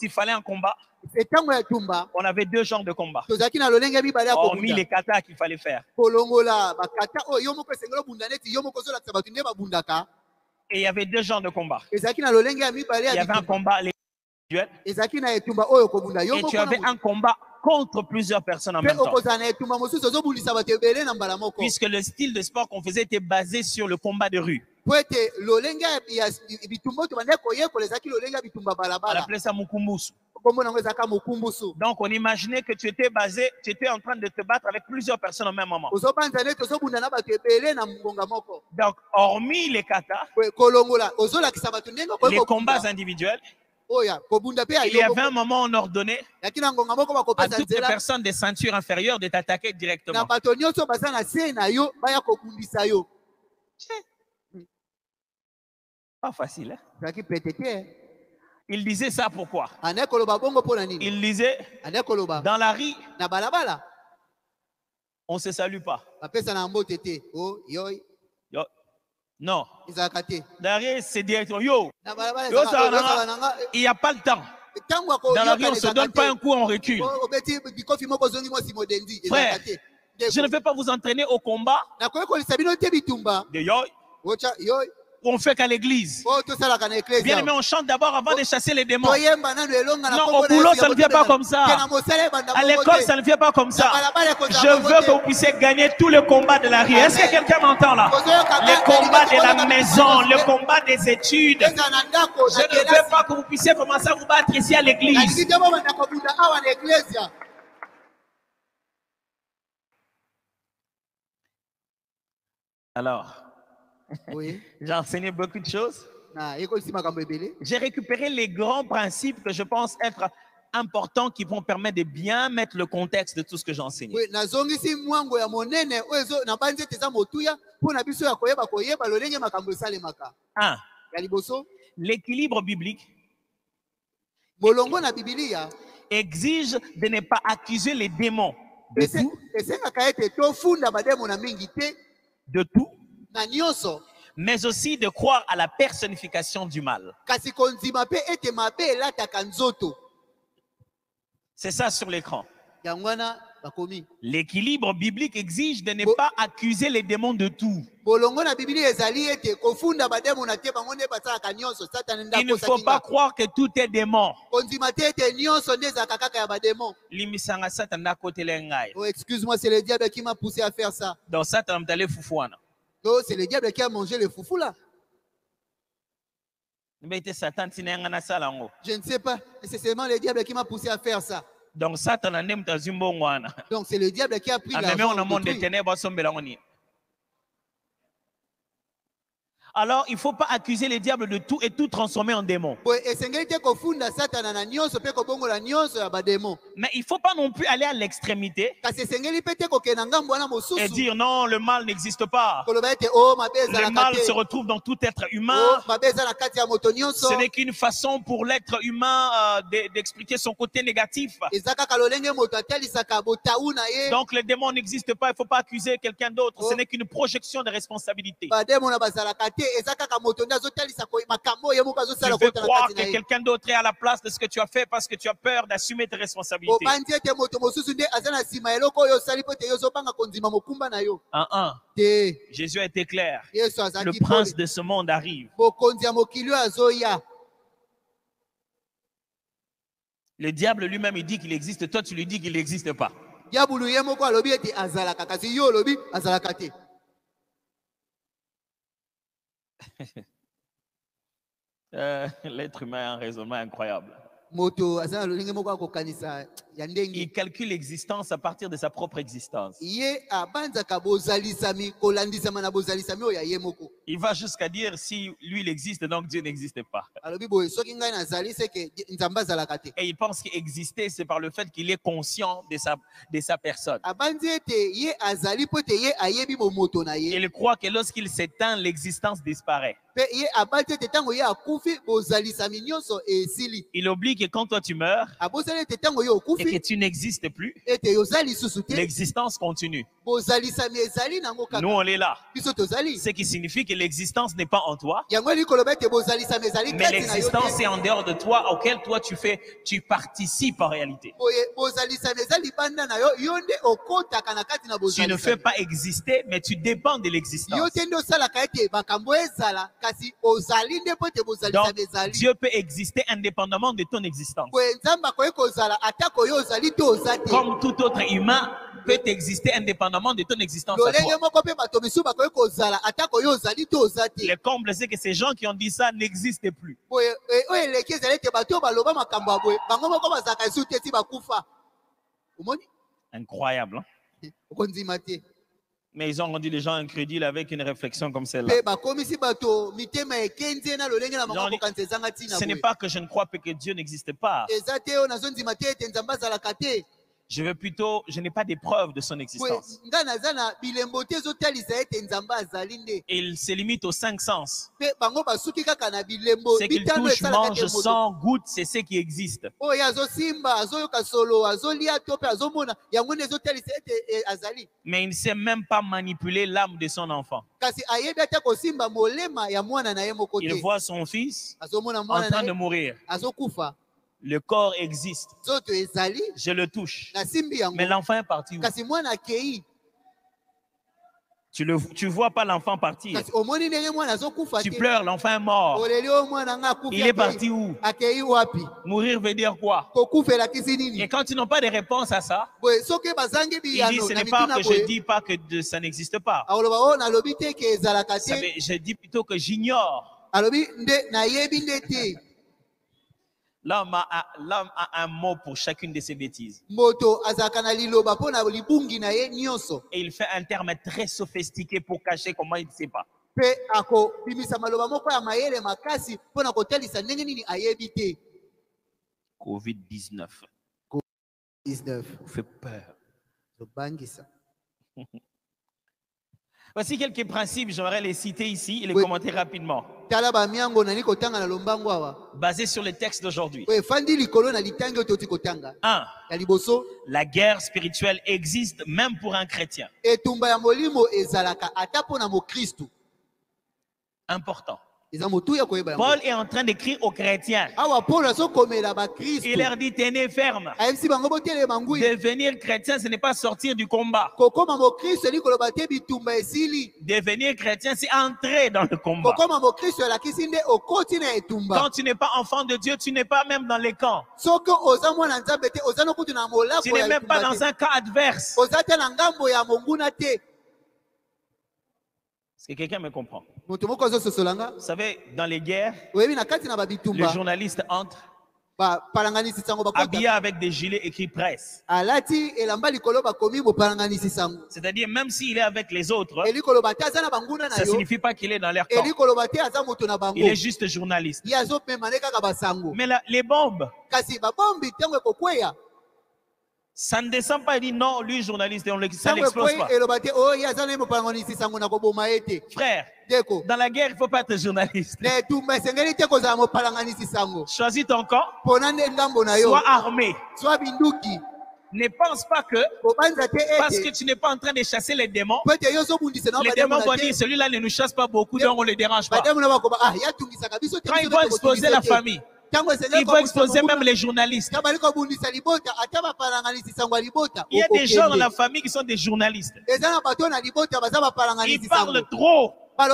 il fallait un combat, on avait deux genres de combat. Hormis les katas qu'il fallait faire. Et il y avait deux genres de combat. Il y avait un combat individuel et tu avais un combat contre plusieurs personnes en même temps. Puisque le style de sport qu'on faisait était basé sur le combat de rue. On appelait ça Mukumbusu. Donc on imaginait que tu étais en train de te battre avec plusieurs personnes au même moment. Donc hormis les katas, les combats individuels, il y avait un moment où on ordonnait à toutes les personnes des ceintures inférieures de t'attaquer directement. Pas facile, hein? Il disait ça pourquoi? Il disait, dans la rue, on ne se salue pas. Non. Dans la rue, c'est directement yo. Il n'y a pas le temps. Dans la rue, on ne se donne pas un coup, on recule. Frère, je ne vais pas vous entraîner au combat de yo. On fait qu'à l'église. Bien aimé, on chante d'abord avant de chasser les démons. Non, au boulot, ça ne vient pas comme ça. À l'école, ça ne vient pas comme ça. Je veux que vous puissiez gagner tous les combats de la rue. Est-ce que quelqu'un m'entend là? Les combats de la maison, le combat des études. Je ne veux pas que vous puissiez commencer à vous battre ici à l'église. Alors, oui. J'ai enseigné beaucoup de choses. J'ai récupéré les grands principes que je pense être importants qui vont permettre de bien mettre le contexte de tout ce que j'ai enseigné. Un, l'équilibre biblique exige de ne pas accuser les démons de tout, mais aussi de croire à la personnification du mal. C'est ça sur l'écran. L'équilibre biblique exige de ne pas accuser les démons de tout. Il ne faut pas croire que tout est démon. Oh, excuse-moi, c'est le diable qui m'a poussé à faire ça. Donc Satan m'a allé foufouana. Oh, c'est le diable qui a mangé le foufou là. Je ne sais pas, c'est seulement le diable qui m'a poussé à faire ça. Donc Satan a nem tazumbongwana. Donc c'est le diable qui a pris Même l'argent on a monde des d'autrui. ténèbres sombelangoni. Alors, il ne faut pas accuser les diables de tout et tout transformer en démon. Boye esengeli te kofunda Satana na nyonso pe kobongola nyonso ya bademo. Mais il ne faut pas non plus aller à l'extrémité Kasi esengeli pe te kokenda ngambo wana et mosusu. dire non, le mal n'existe pas. Koloba ete oh mabe Le ezalaka mal te. se retrouve dans tout être Oh humain. mabe eza na kati ya moto nyonso. Ce n'est qu'une façon pour l'être humain d'expliquer son côté négatif. Eza kaka lolenge moto atalisaka botau na ye. Donc les démons n'existent pas, il ne faut pas accuser quelqu'un d'autre. Ce n'est qu'une projection de responsabilité. Bademo na bazalaka te eza kaka moto nde azotalisa makambo ye moko Tu azosala veux kota na croire kati que na ye. quelqu'un d'autre est à la place de ce que tu as fait parce que tu as peur d'assumer tes responsabilités. Obandi ete moto mosusu nde aza na nsima eloko oyo osali po ete yo ozobanga kondima mokumba na yo te. Jésus a été clair. Yesu Le azalaki prince de ce monde arrive. bokonzi ya mokili oyo azoya. Le diable lui-même, il dit qu'il existe. Toi, tu lui dis qu'il n'existe pas. diabulu ye moko alobi ete azalaka kasi yo olobi azalaka te. L'être humain a un raisonnement incroyable. Moto aza na lolenge moko akokanisa ya ndenge. Il calcule l'existence à partir de sa propre existence. Ye abanzaka bozalisami kolandisama na bozalisami oyo ya ye moko. Il va jusqu'à dire si lui il existe, donc Dieu n'existe pas. Alobi boye soki ngai nazali seke nzambe azalaka te. Et il pense qu'exister, c'est par le fait qu'il est conscient de sa personne. Abandi ete ye azali po ete ye ayebi momoto na ye. Il croit que lorsqu'il s'éteint, l'existence disparaît. Pe ye abandi ete tango ye akufi bozalisami nyonso esili. Il oublie que quand toi tu meurs Abosali ete tango ye et que okufi tu n'existes plus, ete yozali susu te. l'existence continue. Bozalisami ezali nango Nous, kaka. on est là. Biso tozali. Ce qui signifie que l'existence n'est pas en toi, Yango likoloba ete bozalisami ezali mais kati na yo l'existence te. est en dehors de toi, auquel toi tu participes en réalité. Boye bozalisami ezali banda na yo yo nde okotaka na kati na Tu ne fais bozalisami. pas exister, mais tu dépends de Yo l'existence. te nde osalaka ete makambo ezala kasi ozali nde po ete Donc, bozalisami ezali. Dieu peut exister indépendamment de ton existence. Boye nzambe akoki kozala atako yo ozali te oza te. Comme tout autre humain peut exister indépendamment de ton existence à lolenge toi. moko mpe bato misusu bakoki kozala atako yo ozali te oza te. Le comble, c'est que ces gens qui ont dit ça n'existent plus. Boye oyo eleki ezali ete bato oyo baloba makambo ya boye bango moko bazalaka esu te ti bakufa. Omoni Incroyable, hein? okondima te. Mais ils ont rendu les gens incrédules avec une réflexion comme celle-là. Mpe bakomisi bato mitema ekenzi na lolenge na bango Jean- kokanisa ezanga ntina Ce n'est boye. pas que je ne crois pas que Dieu n'existe pas. Eza te oyo nazondima te ete nzambe azalaka te. Je n'ai pas des preuves de son Boye existence. nga naza na bilembo te ezotalisa ete nzambe azali nde. Et il se limite aux 5 sens. Mpe bango basuki kaka na bilembo C'est qu'il bitano touche, esalaka mange, te moto. sent, goûte, c'est ce qui existe. Oyo azosimba azoyoka solo azolia to mpe azomona yango nde ezotalisa ete azali. Mais il ne sait même pas manipuler l'âme de son enfant. Kasi ayebi ata kosimba molema ya mwana na ye moko Il te. voit son fils Azomona en mwana train na de ye mourir. azokufa. Le corps existe. Nzoto ezali Je le touche. nasimbi yango. Mais l'enfant est parti où? Kasi mwana akei. Tu vois pas l'enfant partir. Kasi omoni ndenge mwana azokufa Tu te. pleures, l'enfant est mort. Oleli oyo mwana nga akufi. Il est parti où? Akei wapi? Mourir veut dire quoi? Kokufela kisi Et nini? quand ils n'ont pas de réponse à ça, Boye soki bazangi il dit biyano ce na n'est pas mituna que je boye. dis pas que ça n'existe pas. Aloba o nalobi te ke ezalaka te. Je dis plutôt que j'ignore. Alobi nde nayebi nde te. L'homme a un mot pour chacune de ses bêtises. Moto azalaka na liloba mpo na libungi na ye nyonso. Et il fait un terme très sophistiqué pour cacher comment il ne sait pas. Mpe akobimisa maloba moko ya mayele makasi mpo na kotalisa ndenge nini ayebi te. Covid-19 19 fait peur. zobangisa. Voici quelques principes, j'aimerais les citer ici et les Oui. commenter rapidement. Tala bamiango nani kotanga na lombango awa. Basés sur le texte d'aujourd'hui. Oye fandi likolo na litangi oyo toti kotanga. 1. Ya liboso La guerre spirituelle existe même pour un chrétien. etumba ya molimo ezalaka ata mpo na mokristu. Important. Eza motu ya koyeba yango. Paul est en train d'écrire aux chrétiens. Awa Paul azokomela Il bakristu. leur dit, tenez ferme. ayebisi bango botelema ngwi. Devenir chrétien, ce n'est pas sortir du combat. Kokoma mokristu eli koloba te bitumba esili. Devenir chrétien, c'est entrer dans le combat. Kokoma mokristu elakisi nde okoti na etumba. Quand tu n'es pas enfant de Dieu, tu n'es pas même dans les camps. Soki oza mwana nzambe te oza nokutu na Tu molako n'es ya même pas etumba dans te. un cas adverse. Oza te na ngambo ya monguna te. Est-ce que quelqu'un me comprend? Moto moko azososolanga. Vous savez, dans les guerres, Oyebi na kati na les babitumba. journalistes entrent habillé avec des gilets écrits presse. C'est-à-dire, même s'il est avec les autres, ça ne signifie pas qu'il est dans leur camp. Il est juste journaliste. Mais là, les bombes, ça ne descend pas et dit non, lui journaliste, ça n'explose pas. Frère, dans la guerre, il ne faut pas être journaliste. Choisis ton camp, sois armé. Ne pense pas que parce que tu n'es pas en train de chasser les démons vont dire celui-là ne nous chasse pas beaucoup, donc on ne le dérange pas. Quand ils vont exploser la famille, ils vont exploser même les journalistes. Il y a des gens dans la famille qui sont des journalistes. Ils parlent trop. Tout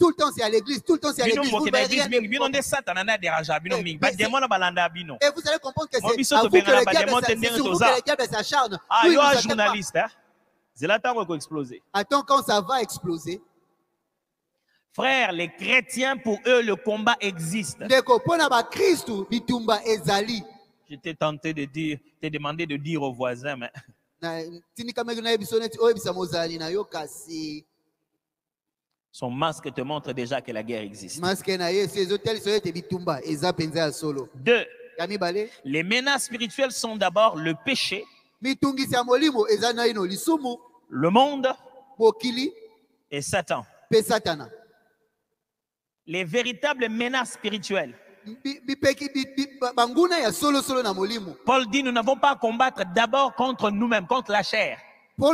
le temps c'est à l'église, tout le temps c'est à l'église. Et vous allez comprendre que c'est à vous que le diable s'acharne. Attends quand ça va exploser. Frère, les chrétiens, pour eux, le combat existe. J'étais tenté de dire, te demander de dire aux voisins, mais son masque te montre déjà que la guerre existe. 2. Les menaces spirituelles sont d'abord le péché, le monde et Satan. Les véritables menaces spirituelles. Paul dit, nous n'avons pas à combattre d'abord contre nous-mêmes, contre la chair. Il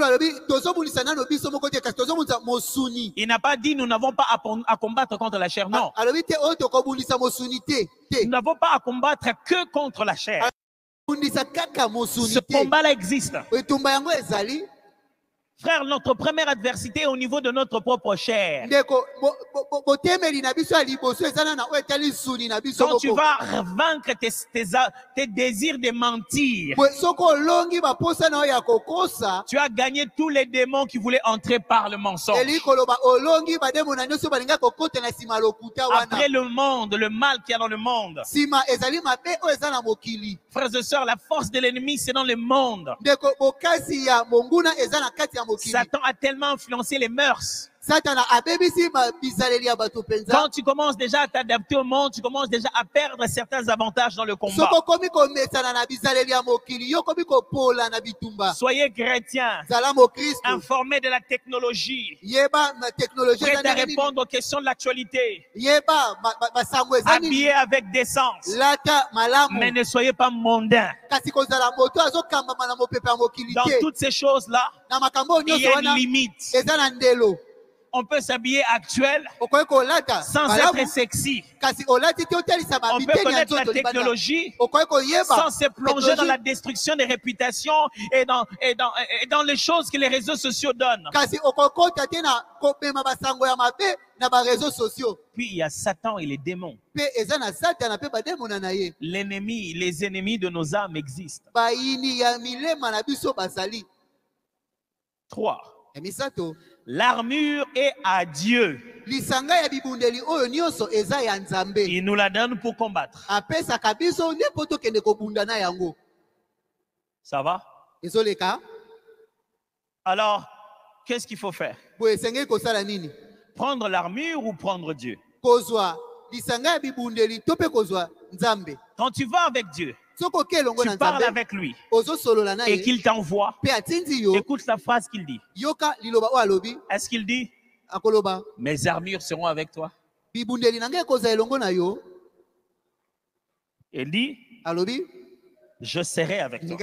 n'a pas dit, nous n'avons pas à combattre contre la chair, non. Nous n'avons pas à combattre que contre la chair. Ce combat-là existe. Frère, notre première adversité est au niveau de notre propre chair. Quand tu vas vaincre tes désirs de mentir, tu as gagné tous les démons qui voulaient entrer par le mensonge. Après le monde, le mal qu'il y a dans le monde. Frères et sœurs, la force de l'ennemi, c'est dans le monde. Satan a tellement influencé les mœurs. Quand tu commences déjà à t'adapter au monde, tu commences déjà à perdre certains avantages dans le combat. Soyez chrétiens, informés de la technologie, prêts à répondre aux questions de l'actualité, habillés avec décence, mais ne soyez pas mondains. Dans toutes ces choses-là, il y a une limite. On peut s'habiller actuel sans être sexy. On peut connaître la technologie sans se plonger dans la destruction des réputations et dans les choses que les réseaux sociaux donnent. Puis il y a Satan et les démons. L'ennemi, les ennemis de nos âmes existent. 3. L'armure est à Dieu. Il nous la donne pour combattre. Ça va? Alors, qu'est-ce qu'il faut faire? Prendre l'armure ou prendre Dieu? Quand tu vas avec Dieu, tu parles avec lui et qu'il t'envoie. Écoute la phrase qu'il dit. Est-ce qu'il dit mes armures seront avec toi? Il dit je serai avec toi.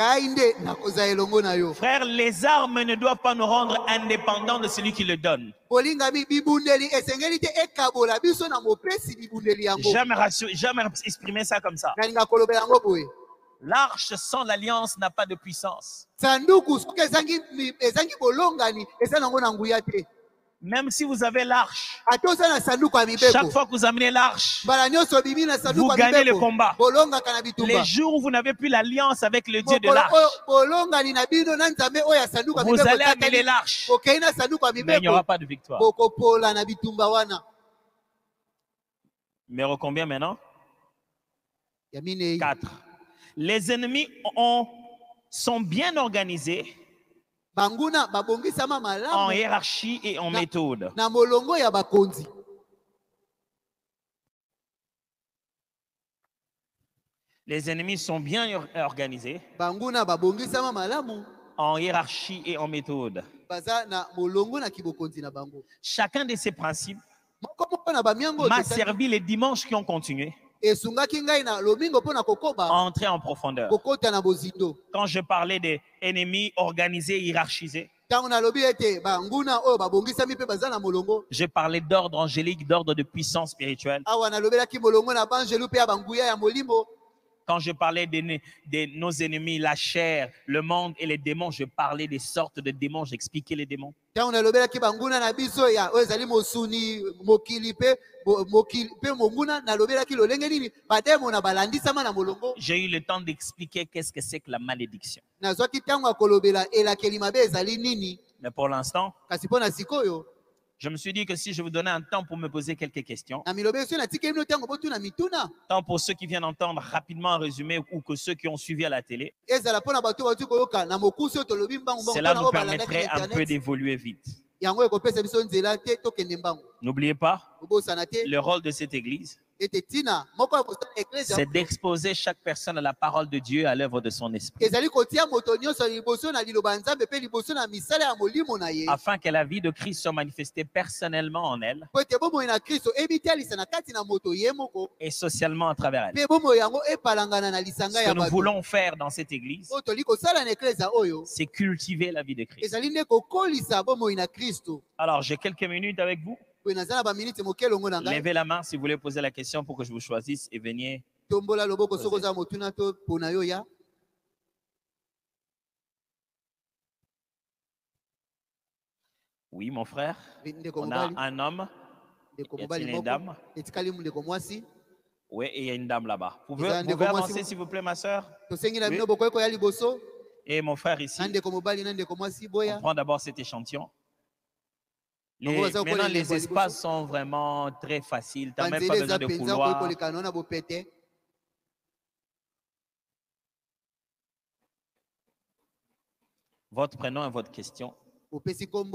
Frère, les armes ne doivent pas nous rendre indépendants de celui qui le donne. Jamais exprimer ça comme ça. L'arche sans l'alliance n'a pas de puissance. Même si vous avez l'arche, chaque fois que vous amenez l'arche, vous gagnez le combat. Les jours où vous n'avez plus l'alliance avec le Dieu de l'arche, vous allez amener l'arche, mais il n'y aura pas de victoire. Numéro combien maintenant? ya minei 4. Les ennemis sont bien organisés banguna babongisama en malamu hiérarchie et en méthode. na molongo ya bakonzi. Les ennemis sont bien organisés Banguna babongisama malamu en hiérarchie et en méthode. baza na molongo na kibokonzi na bango. Chacun de ces principes Moko moko na bamiango m'a servi les dimanches qui ont continué esungaki ngai na lomingo mpo na à kokoba entrer en profondeur. kokota na bozindo. Quand je parlais des ennemis organisés, hiérarchisés, Ntango nalobi ete banguna oyo babongisami mpe baza na molongo, je parlais d'ordre angélique, d'ordre de puissance spirituelle. awa nalobelaki molongo na banjelu mpe ya banguya ya molimo. Quand je parlais de nos ennemis, la chair, le monde et les démons, je parlais des sortes de démons, j'expliquais les démons. Ntango nalobelaki banguna na biso ya oyo ezali mosuni mokili mpe monguna, nalobelaki lolenge nini bademo na balandisama na molongo. J'ai eu le temps d'expliquer qu'est-ce que c'est que la malédiction. Nazwaki ntango ya kolobela elakeli mabe ezali nini. Mais pour l'instant, Kasi mpo na sikoyo je me suis dit que si je vous donnais un temps pour me poser quelques questions, na milobe eso natikeli bino ntango botuna mituna, tant pour ceux qui viennent entendre rapidement un résumé ou que ceux qui ont suivi à la télé, ezala mpo na bato batu koyoka na mokusi oyo tolobi mbangu mbangu cela mpona nous oyo balandaki permettrait na un peu internet, d'évoluer vite. yango ekopesa biso nzela te tokende mbangu. N'oubliez pas, Kobosana te le rôle de cette église, ete tina moko ya kosala eklezia c'est d'exposer chaque personne à la parole de Dieu et à l'œuvre de son esprit, ezali kotia moto nyonso liboso na liloba ya nzambe mpe liboso na misala ya molimo na ye, afin que la vie de Christ soit manifestée personnellement en elle po ete bomoi na kristo ebitalisa na kati na moto ye moko, et socialement à travers elle. mpe bomoi yango epalangana na lisanga Ce ya que nous bato. voulons faire dans cette église, Oyo toli kosala na eklezia oyo c'est cultiver la vie de Christ. ezali nde kokolisa bomoi na kristo. Alors, j'ai quelques minutes avec vous. Boye naza na baminiti moke elongo na ngai. Levez la main si vous voulez poser la question pour que je vous choisisse et venez. Tombola loboko soko za motuna to pona yo ya. Oui, mon frère. Ndeko On a mobali, un homme. ndeko Y mobali a-t-il une moko. dame? Etikali ndeko mwasi. Oui, et il y a une dame là-bas. Vous Vous avez un pouvez déco, moi, avancer, si s'il vous plaît, ma soeur? Tosengi na Oui. bino boko ya liboso. Et mon frère ici. Na ndeko mobali na ndeko mwasi On boya. prend d'abord cet échantillon. Maintenant, Maintenant, les espaces sont vraiment très faciles. Tu n'as même pas besoin de couloir. Votre prénom et votre question. Bonsoir.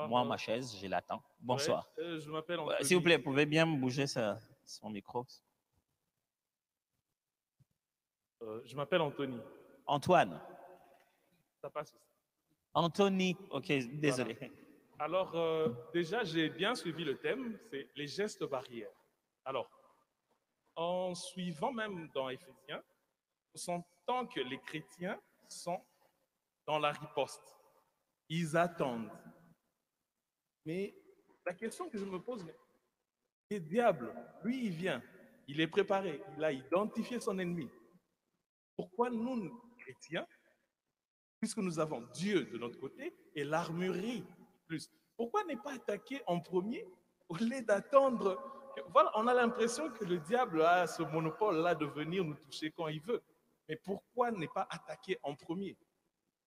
Moi, ma chaise, je l'attends. Bonsoir. Ouais, je m'appelle Anthony. S'il vous plaît, vous pouvez bien me bouger son micro. Je m'appelle Anthony. Antoine. Ça passe aussi. Anthony. Ok, désolé. Voilà. Alors, déjà, j'ai bien suivi le thème, c'est les gestes barrières. Alors, en suivant même dans Éphésiens, on s'entend que les chrétiens sont dans la riposte. Ils attendent. Mais la question que je me pose, le diable, lui, il vient, il est préparé, il a identifié son ennemi. Pourquoi nous, chrétiens, puisque nous avons Dieu de notre côté et l'armurerie plus, pourquoi ne pas attaquer en premier au lieu d'attendre? Voilà, on a l'impression que le diable a ce monopole-là de venir nous toucher quand il veut. Mais pourquoi ne pas attaquer en premier?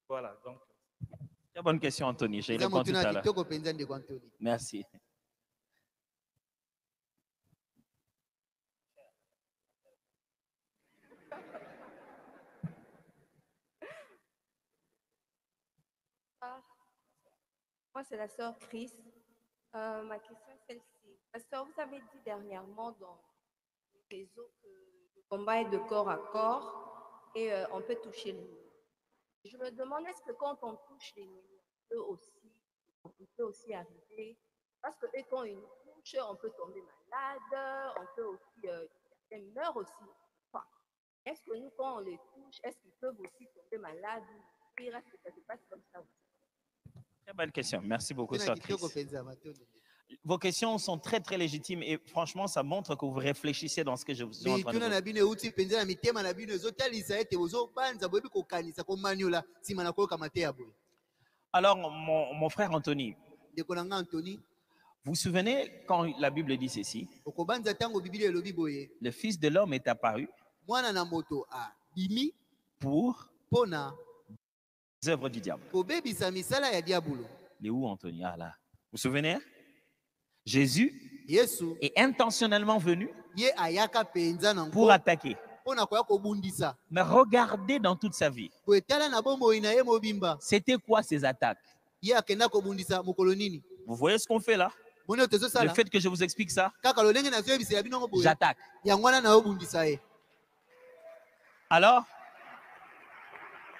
Voilà, donc. Très bonne question, Anthony. J'ai répondu tout à l'heure. Merci. Moi, c'est la sœur Chris. Ma question est celle-ci. Pasteur, vous avez dit dernièrement dans les réseaux que le combat est de corps à corps et on peut toucher l'ennemi. Je me demande, est-ce que quand on touche l'ennemi, on peut aussi arriver, parce que quand il nous touche, on peut tomber malade, on peut aussi, certains meurent aussi. Enfin, est-ce que nous, quand on les touche, est-ce qu'ils peuvent aussi tomber malades ou pire, est-ce que ça se passe comme ça aussi? Très bonne question. Merci beaucoup, sœur Chris. Vos questions sont très, très légitimes et franchement, ça montre que vous réfléchissez dans ce que je vous suis en train de dire. Alors, mon frère Anthony, vous vous souvenez quand la Bible dit ceci? Le Fils de l'homme est apparu pour les œuvres du diable. Il est où, Anthony? Ah là. Vous vous souvenez? Jésus Yesu est intentionnellement venu ye ayaka penza na pour attaquer. pona koya kobundisa. Mais regardez dans toute sa vie. Koetala na bomoi na ye mobimba. C'était quoi ces attaques? Ye akenda kobundisa mokolo nini? Vous voyez ce qu'on fait là? Moni otezo Le sala. fait que je vous explique ça, Kaka lolenge na zoe bisela bino boye. j'attaque. Yangwana na obundisa ye. Alors,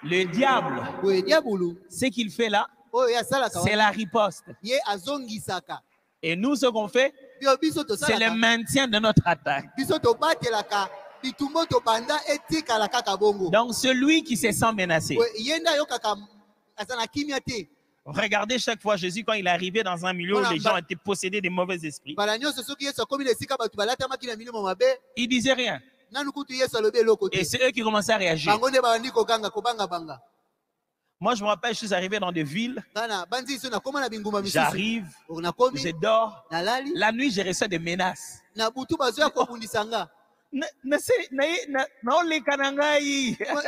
le diable, Boye diabulu. ce qu'il fait là, Oh ya sala ka. c'est la riposte. Ye azongisaka. Et nous, ce qu'on fait, Bio biso to c'est sala. le maintien de notre attaque. Biso to batelaka. Bitumbo to banda etika la kaka bongo. Donc, celui qui se sent menacé. Yenda yo kaka asana kimia te. Regardez chaque fois Jésus quand il est arrivé dans un milieu où Voilà, les gens étaient possédés des mauvais esprits. Bala nyonso soki Yesu akomi na esika bato balata makina milimo mabe. Il disait rien. Nanu kutu Yesu alobi eloko te. Et c'est eux qui commençaient à réagir. Bango nde bandi koganga kobanga banga. Moi, je me rappelle, je suis arrivé dans des villes. Kana banzi iso na koma na binguma misusu. J'arrive, Na komi je dors. na lali La nuit, j'ai reçu des menaces. na butu bazoya kobundisa nga. Je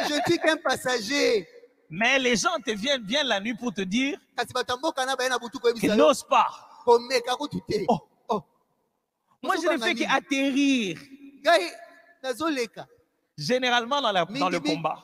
Je suis qu'un passager. Mais les gens te viennent la nuit pour te dire Kasi batamboka na bayena butu qu'ils koyebisa yo. n'osent pas. Komeka kutute. Oh. Oh. Moi, je ne fais qu'atterrir. Gai nazoleka. Généralement, dans le Mingi. combat,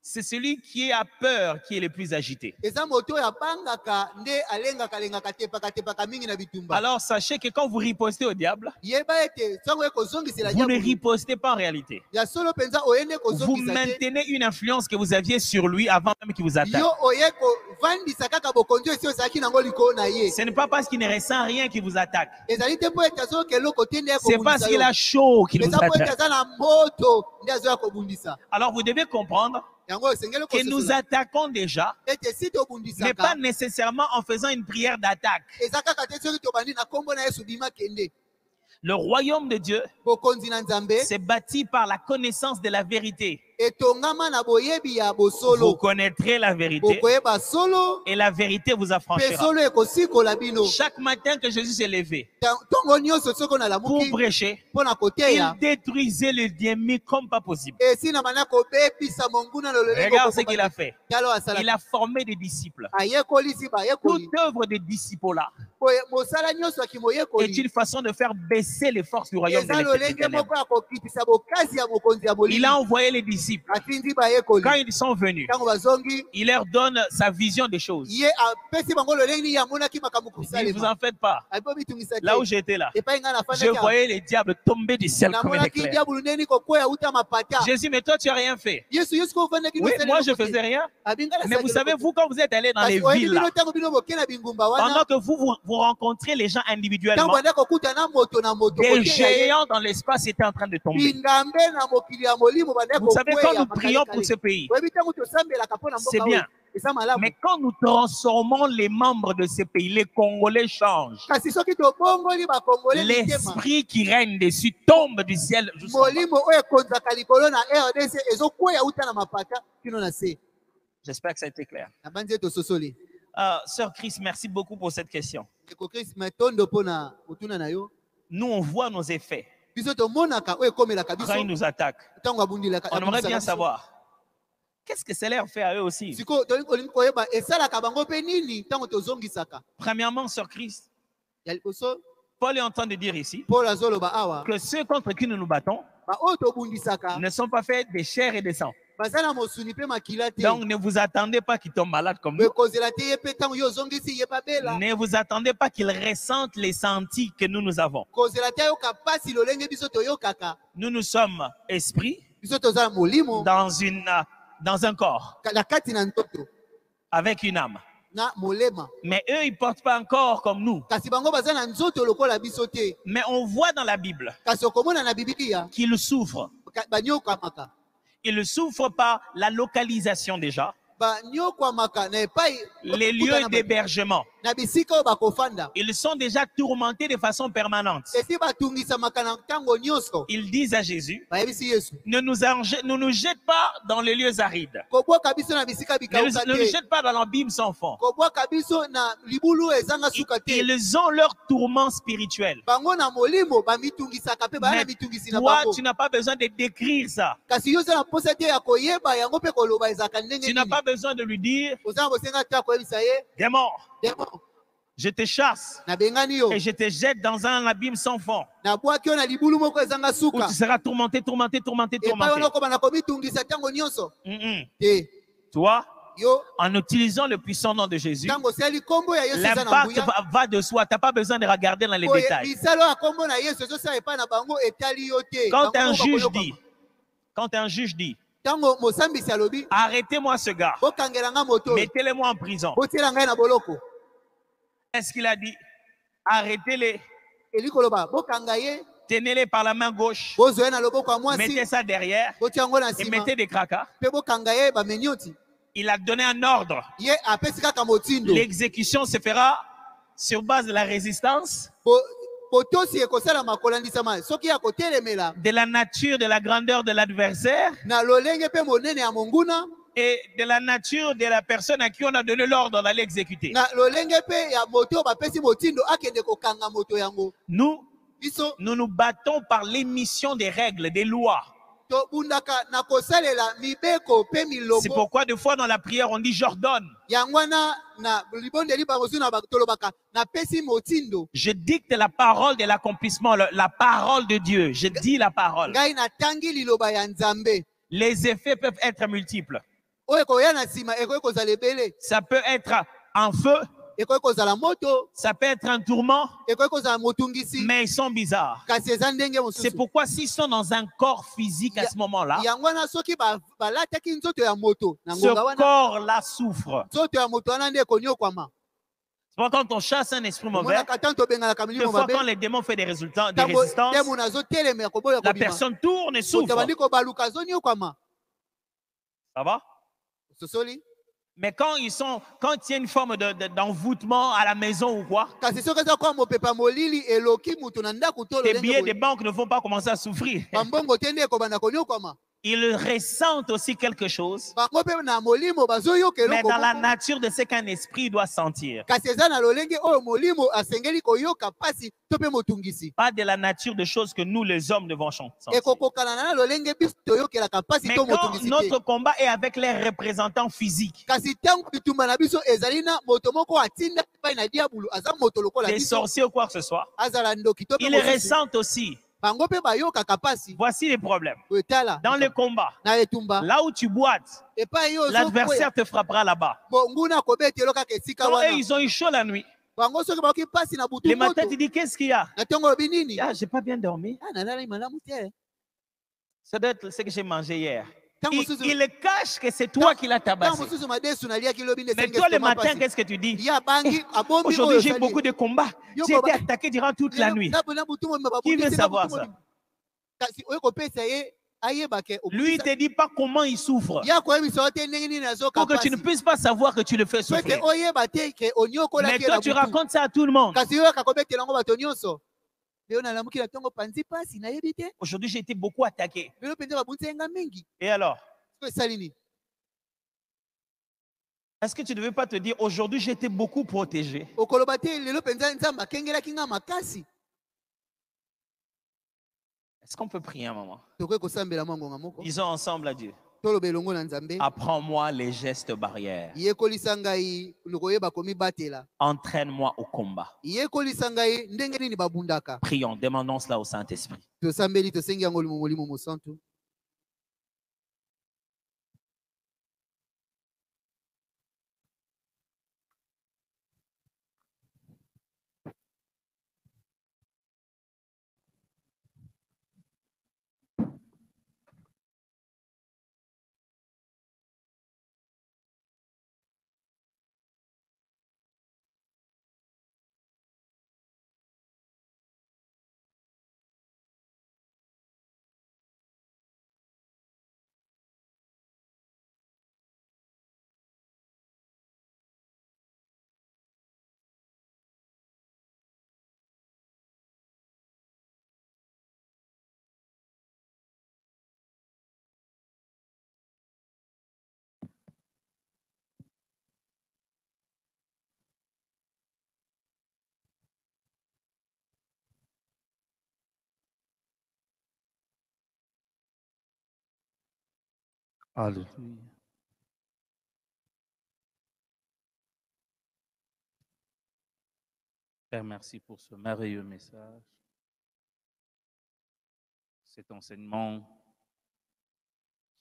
c'est celui qui a peur qui est le plus agité. Eza moto ya bangaka nde alengaka lengaka tepaka mingi na bitumba. Alors, sachez que quand vous ripostez au diable, Yeba ete sango ekozongisela vous ne diabulu. ripostez pas en réalité. Ya solo penza oyende Vous kozongisa te. maintenez une influence que vous aviez sur lui avant même qu'il vous attaque. Yo oyeko vandisa kaka bokonzi esi ozalaki nango likolo na ye. Ce n'est pas parce qu'il ne ressent rien qu'il vous attaque. Ezali te po ete azoyoka eloko te nde C'est parce akobundisa qu'il yo. a chaud qu'il vous Eza po ete attaque. aza na moto nde azoya kobundisa. Alors, vous devez comprendre Yango esengeli que nous kososola. attaquons déjà, Ete si mais pas tobundisaka nécessairement en faisant une prière d'attaque. eza kaka te soki tobandi na kombo na Yesu bima kende. Le royaume de Dieu, Bokonzi na Nzambe c'est bâti par la connaissance de la vérité. etongama na boyebi ya Vous bosolo. connaîtrez la vérité Bokoyeba solo et la vérité vous pe affranchira. solo ekosikola bino. Chaque matin que Jésus s'est levé Ntongo nyonso soki pour onalamuki prêcher, mpo na koteya il détruisait le ennemi comme pas possible. esi na banda kobebisa monguna na lolenge Regarde ce okokoma qu'il a te. fait. Tala asala. Il a formé des disciples. Ayekolisi bayekoli. Toute œuvre des disciples-là Mosala nyonso est akimoyekoli. une façon de faire baisser les forces du royaume de Eza l'esprit des lolenge ténèbres. moko ya kokitisa bokasi ya mokonzi ya Il molimo. a envoyé les disciples. Atindi bayekoli. Quand ils sont venus, Ntango bazongi il leur donne sa vision des choses. ye apesi bango lolenge nini yamonaki makambo Il dit, vous kosalema. en faites pas. Ayibo bitungisa te. Là où j'étais là, Epai nga je nafandaki awa. voyais les diables tomber du ciel comme un Namonaki éclair. diabulu ndeni kokwea uta mapata. Jésus, mais toi, tu n'as rien fait. Yesu ko ofandaki Oui, nosala moi, je eloko te. faisais rien. Abingala Mais vous sala savez, eloko te. vous, quand vous êtes allé dans les Kasi oyebi villes, bino là, ntango bino boke na bingumba wana. pendant que vous rencontrez les gens individuellement, Ntango banda kokuta na moto na moto des koteya ye. géants dans l'espace étaient en train de tomber. Bingambe na mokili ya molimo banda Vous savez, quand kokwea nous prions pour ce pays, oyebi ntango tosambelaka mpo na c'est mboka bien. oyo eza malamu. Mais quand nous transformons les membres de ce pays, les Congolais changent. Kasi soki tobongoli bakongole mitema L'esprit qui règne dessus tombe du ciel. jusqu'en bas. molimo oyo ekonzaka likolo na rdc ezokwea uta na mapata kino na se. J'espère que ça a été clair. Na banzi ye tososoli. Sœur Chris, merci beaucoup pour cette question. Eko Christ metondo mpo na kotuna na yo. Nous, on voit nos effets Biso tomonaka oyo ekomelaka quand biso ils nous attaquent. ntango abundilaka. On aimerait abundisaka bien biso. savoir, qu'est-ce que ça leur fait à eux aussi? Sikoyo tolingi kolingi koyeba esalaka bango mpe nini ntango tozongisaka. Premièrement, Sœur Chris, Ya liboso Paul est en train de dire ici Paul azoloba awa que ceux contre qui nous nous battons baoyo tobundisaka ne sont pas faits de chair et de sang. baza na mosuni mpe makila te. Donc, ne vous attendez pas qu'ils tombent malades comme nous. ekozela te ye mpe ntango yo ozongisi ye babela. Ne vous attendez pas qu'ils ressentent les sentis que nous avons. kozela te ayoka pasi lolenge biso toyokaka. Nous sommes esprits Biso toza na molimo dans un corps, na kati na nzoto avec une âme. na molema. Mais eux, ils ne portent pas un corps comme nous. Kasi bango baza na nzoto lokola biso te. Mais on voit dans la Bible Kasi okomona na bibilia qu'ils souffrent. banyokwamaka. Ils souffrent par la localisation déjà, banyokwamaka na epai les lieux d'hébergement. na bisika oyo bakofanda. Ils sont déjà tourmentés de façon permanente. esi batungisamaka na ntango nyonso. Ils disent à Jésus, bayebisi yesu ne nous jette pas dans les lieux arides. kobwaka biso na bisika Ne bikauka nous te. jette pas dans l'abîme sans fond. kobwaka biso na libulu ezanga suka te. Ils ont leur tourment spirituel. bango na molimo bamitungisaka mpe baya na Mais mitungisi na toi, bango. tu n'as pas besoin de décrire ça. kasi yo oza na mposa te ya koyeba yango mpe koloba ezalaka ndenge Tu n'as nini. pas besoin de lui dire, oza na bosenga te ya koyebisa ye des morts, demo Je te chasse nabengani yo et je te jette dans un abîme sans fond nabwaki yo na libulu moko ezanga où suka tu seras tourmenté, tourmenté, tourmenté, epai wana tourmenté. okobana komitungisa ntango nyonso Mm-mm. te Toi, yo en utilisant le puissant nom de Jésus, ntango osali nkombo ya yesu eza na l'impact nguya va de soi. Tu n'as pas besoin de regarder dans les détails. misalo ya nkombo na yesu ezosala epai na bango etali yo te Quand Bango un moko juge bakoyoka. dit, quand un juge dit, ntango mosambisi alobi arrêtez-moi ce gars, bokangelanga moto oyo, mettez-le-moi en prison. botiela ngai na boloko Est-ce qu'il a dit, arrêtez-les, eli koloba bokanga ye tenez-les par la main gauche, bozwa ye na loboko ya mettez mwasi ça derrière botia yango na et nsima mettez des cracas. mpe bokanga ye bamenioti Il a donné un ordre. ye apesi kaka motindo L'exécution se fera sur base de la résistance, potosi ekosalama kolandisama soki ya kotelemela de la nature, de la grandeur de l'adversaire na lolenge mpe monene ya monguna et de la nature de la personne à qui on a donné l'ordre d'aller exécuter. na lolenge mpe ya moto oyo bapesi motindo akende kokanga moto yango Nous biso nous battons par l'émission des règles, des lois. tobundaka na kosalela mibeko mpe C'est milongo pourquoi des fois dans la prière on dit j'ordonne. yango wana na libondeli bamosu na tolobaka napesi motindo Je dicte la parole de l'accomplissement, la parole de Dieu. Je dis la parole. ngai natangi liloba ya nzambe Les effets peuvent être multiples. oyo ekoya na nsima ekoki kozala ebele Ça peut être un feu, ekoki kozala moto ça peut être un tourment, ekoki kozala motungisi mais ils sont bizarres. kasi eza ndenge C'est mosusu pourquoi s'ils sont dans un corps physique à ce moment-là, yango wana soki balataki nzoto ya moto na ngonga ce wana corps-là souffre. nzoto ya moto wana nde ekoniokwama C'est pourquoi quand on chasse un esprit mauvais, omonaka ntango tobenganaka des milimo fois mabe quand les démons font des résultats, des ntango résistances, demo azotelemela koboya la kobima personne tourne et moto souffre. abandi kobaluka azoniokwama Ça va? sosoli Mais quand il y a une forme d'envoûtement à la maison ou quoi, kasi soki eza kwa mopepa molili eloki mutu na ndako to les billets de lolenge banque ne vont pas commencer à souffrir. bambongo te nde ekobanda koniokwama Ils ressentent aussi quelque chose, bango mpe na molimo bazoyoka mais eloko dans la moko. nature de ce qu'un esprit doit sentir. kasi eza na lolenge oyo molimo asengeli koyoka pasi to mpe motungisi Pas de la nature de choses que nous, les hommes, devons sentir. ekokokana na lolenge biso toyokelaka pasi Mais to quand motungisi te notre combat est avec les représentants physiques, kasi ntango bitumba na biso ezali na moto moko atinda epai na diabulu aza moto lokola des biso sorciers ou quoi que ce soit, azala ndoki to mpe ils mosusu. ressentent aussi. bango mpe bayokaka pasi Voici les problèmes. etala Dans les combats, na etumba là où tu boites, epai yo l'adversaire te frappera là-bas. nguna akobetelo kaka esika Quand eux, wana ils ont eu chaud la nuit, bango soki bakoki pasi na butu les matins, moto tu dis qu'est-ce qu'il y a? na ntongo olobi nini Ah, j'ai pas bien dormi. nalali malamu te Ça doit être ce que j'ai mangé hier. ntango Il mosusu cache que c'est toi qui l'as ntango tabassé. mosusu madesu naliaki lobi nde Mais esengeli toi, le toma matin, pasi. qu'est-ce que tu dis? ye abangi abombi Aujourd'hui, oyo j'ai osali. beaucoup de combats. Yo, J'ai été Baba. attaqué durant toute la nuit. Na butu mobimba Qui veut babundisi na savoir butu ça? mobimba. kasi oyo kopesa ye ayebake Lui, il te dit pas comment il souffre. ya koyebisa yo te ndenge nini azoka Pour que tu ne pasi puisses pas savoir que tu le fais po ete souffrir. oyeba te ke Mais oniokolaki ye toi, na tu butu racontes ça à tout le monde. kasi yoyoka kobetela yango bato nyonso lelo nalamuki na ntongo panzi pasi nayebi te Aujourd'hui, j'ai été beaucoup attaqué. lelo mpenza babundisa ye nga mingi Et alors? so esali nini Est-ce que tu ne veux pas te dire, aujourd'hui, j'ai été beaucoup protégé? okoloba te lelo mpenza nzambe akengelaki nga makasi Est-ce qu'on peut prier un moment? tokoki kosambela mwa ngonga moko Disons ensemble à Dieu. toloba elongo na nzambe Apprends-moi les gestes barrières. yekolisa ngai koyeba komibatela Entraîne-moi au combat. yekolisa ngai ndenge nini babundaka Prions, demandons cela au Saint-Esprit. tosambeli tosengi yango molimo mosantu Alléluia. Père, merci pour ce merveilleux message, cet enseignement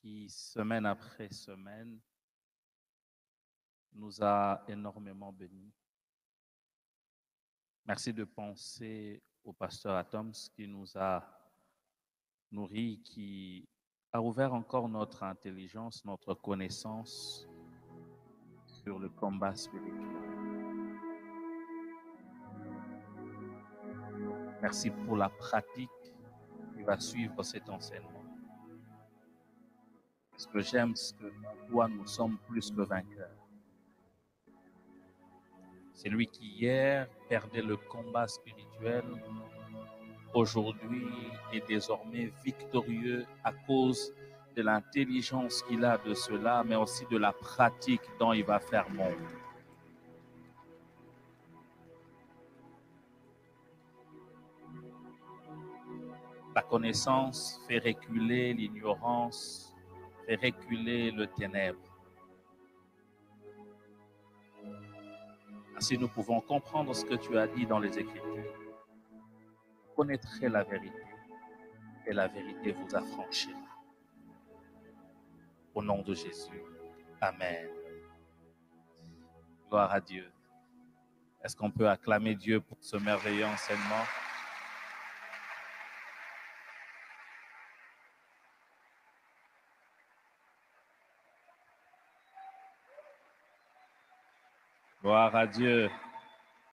qui, semaine après semaine, nous a énormément bénis. Merci de penser au pasteur Atoms qui nous a nourris, qui a ouvert encore notre intelligence, notre connaissance sur le combat spirituel. Merci pour la pratique qui va suivre cet enseignement. Ce que j'aime, c'est que toi, nous sommes plus que vainqueurs. C'est lui qui hier perdait le combat spirituel, aujourd'hui est désormais victorieux à cause de l'intelligence qu'il a de cela, mais aussi de la pratique dont il va faire monde. La connaissance fait reculer l'ignorance, fait reculer le ténèbre. Ainsi, nous pouvons comprendre ce que tu as dit dans les Écritures. Vous connaîtrez la vérité et la vérité vous affranchira. Au nom de Jésus. Amen. Gloire à Dieu. Est-ce qu'on peut acclamer Dieu pour ce merveilleux enseignement? Gloire à Dieu.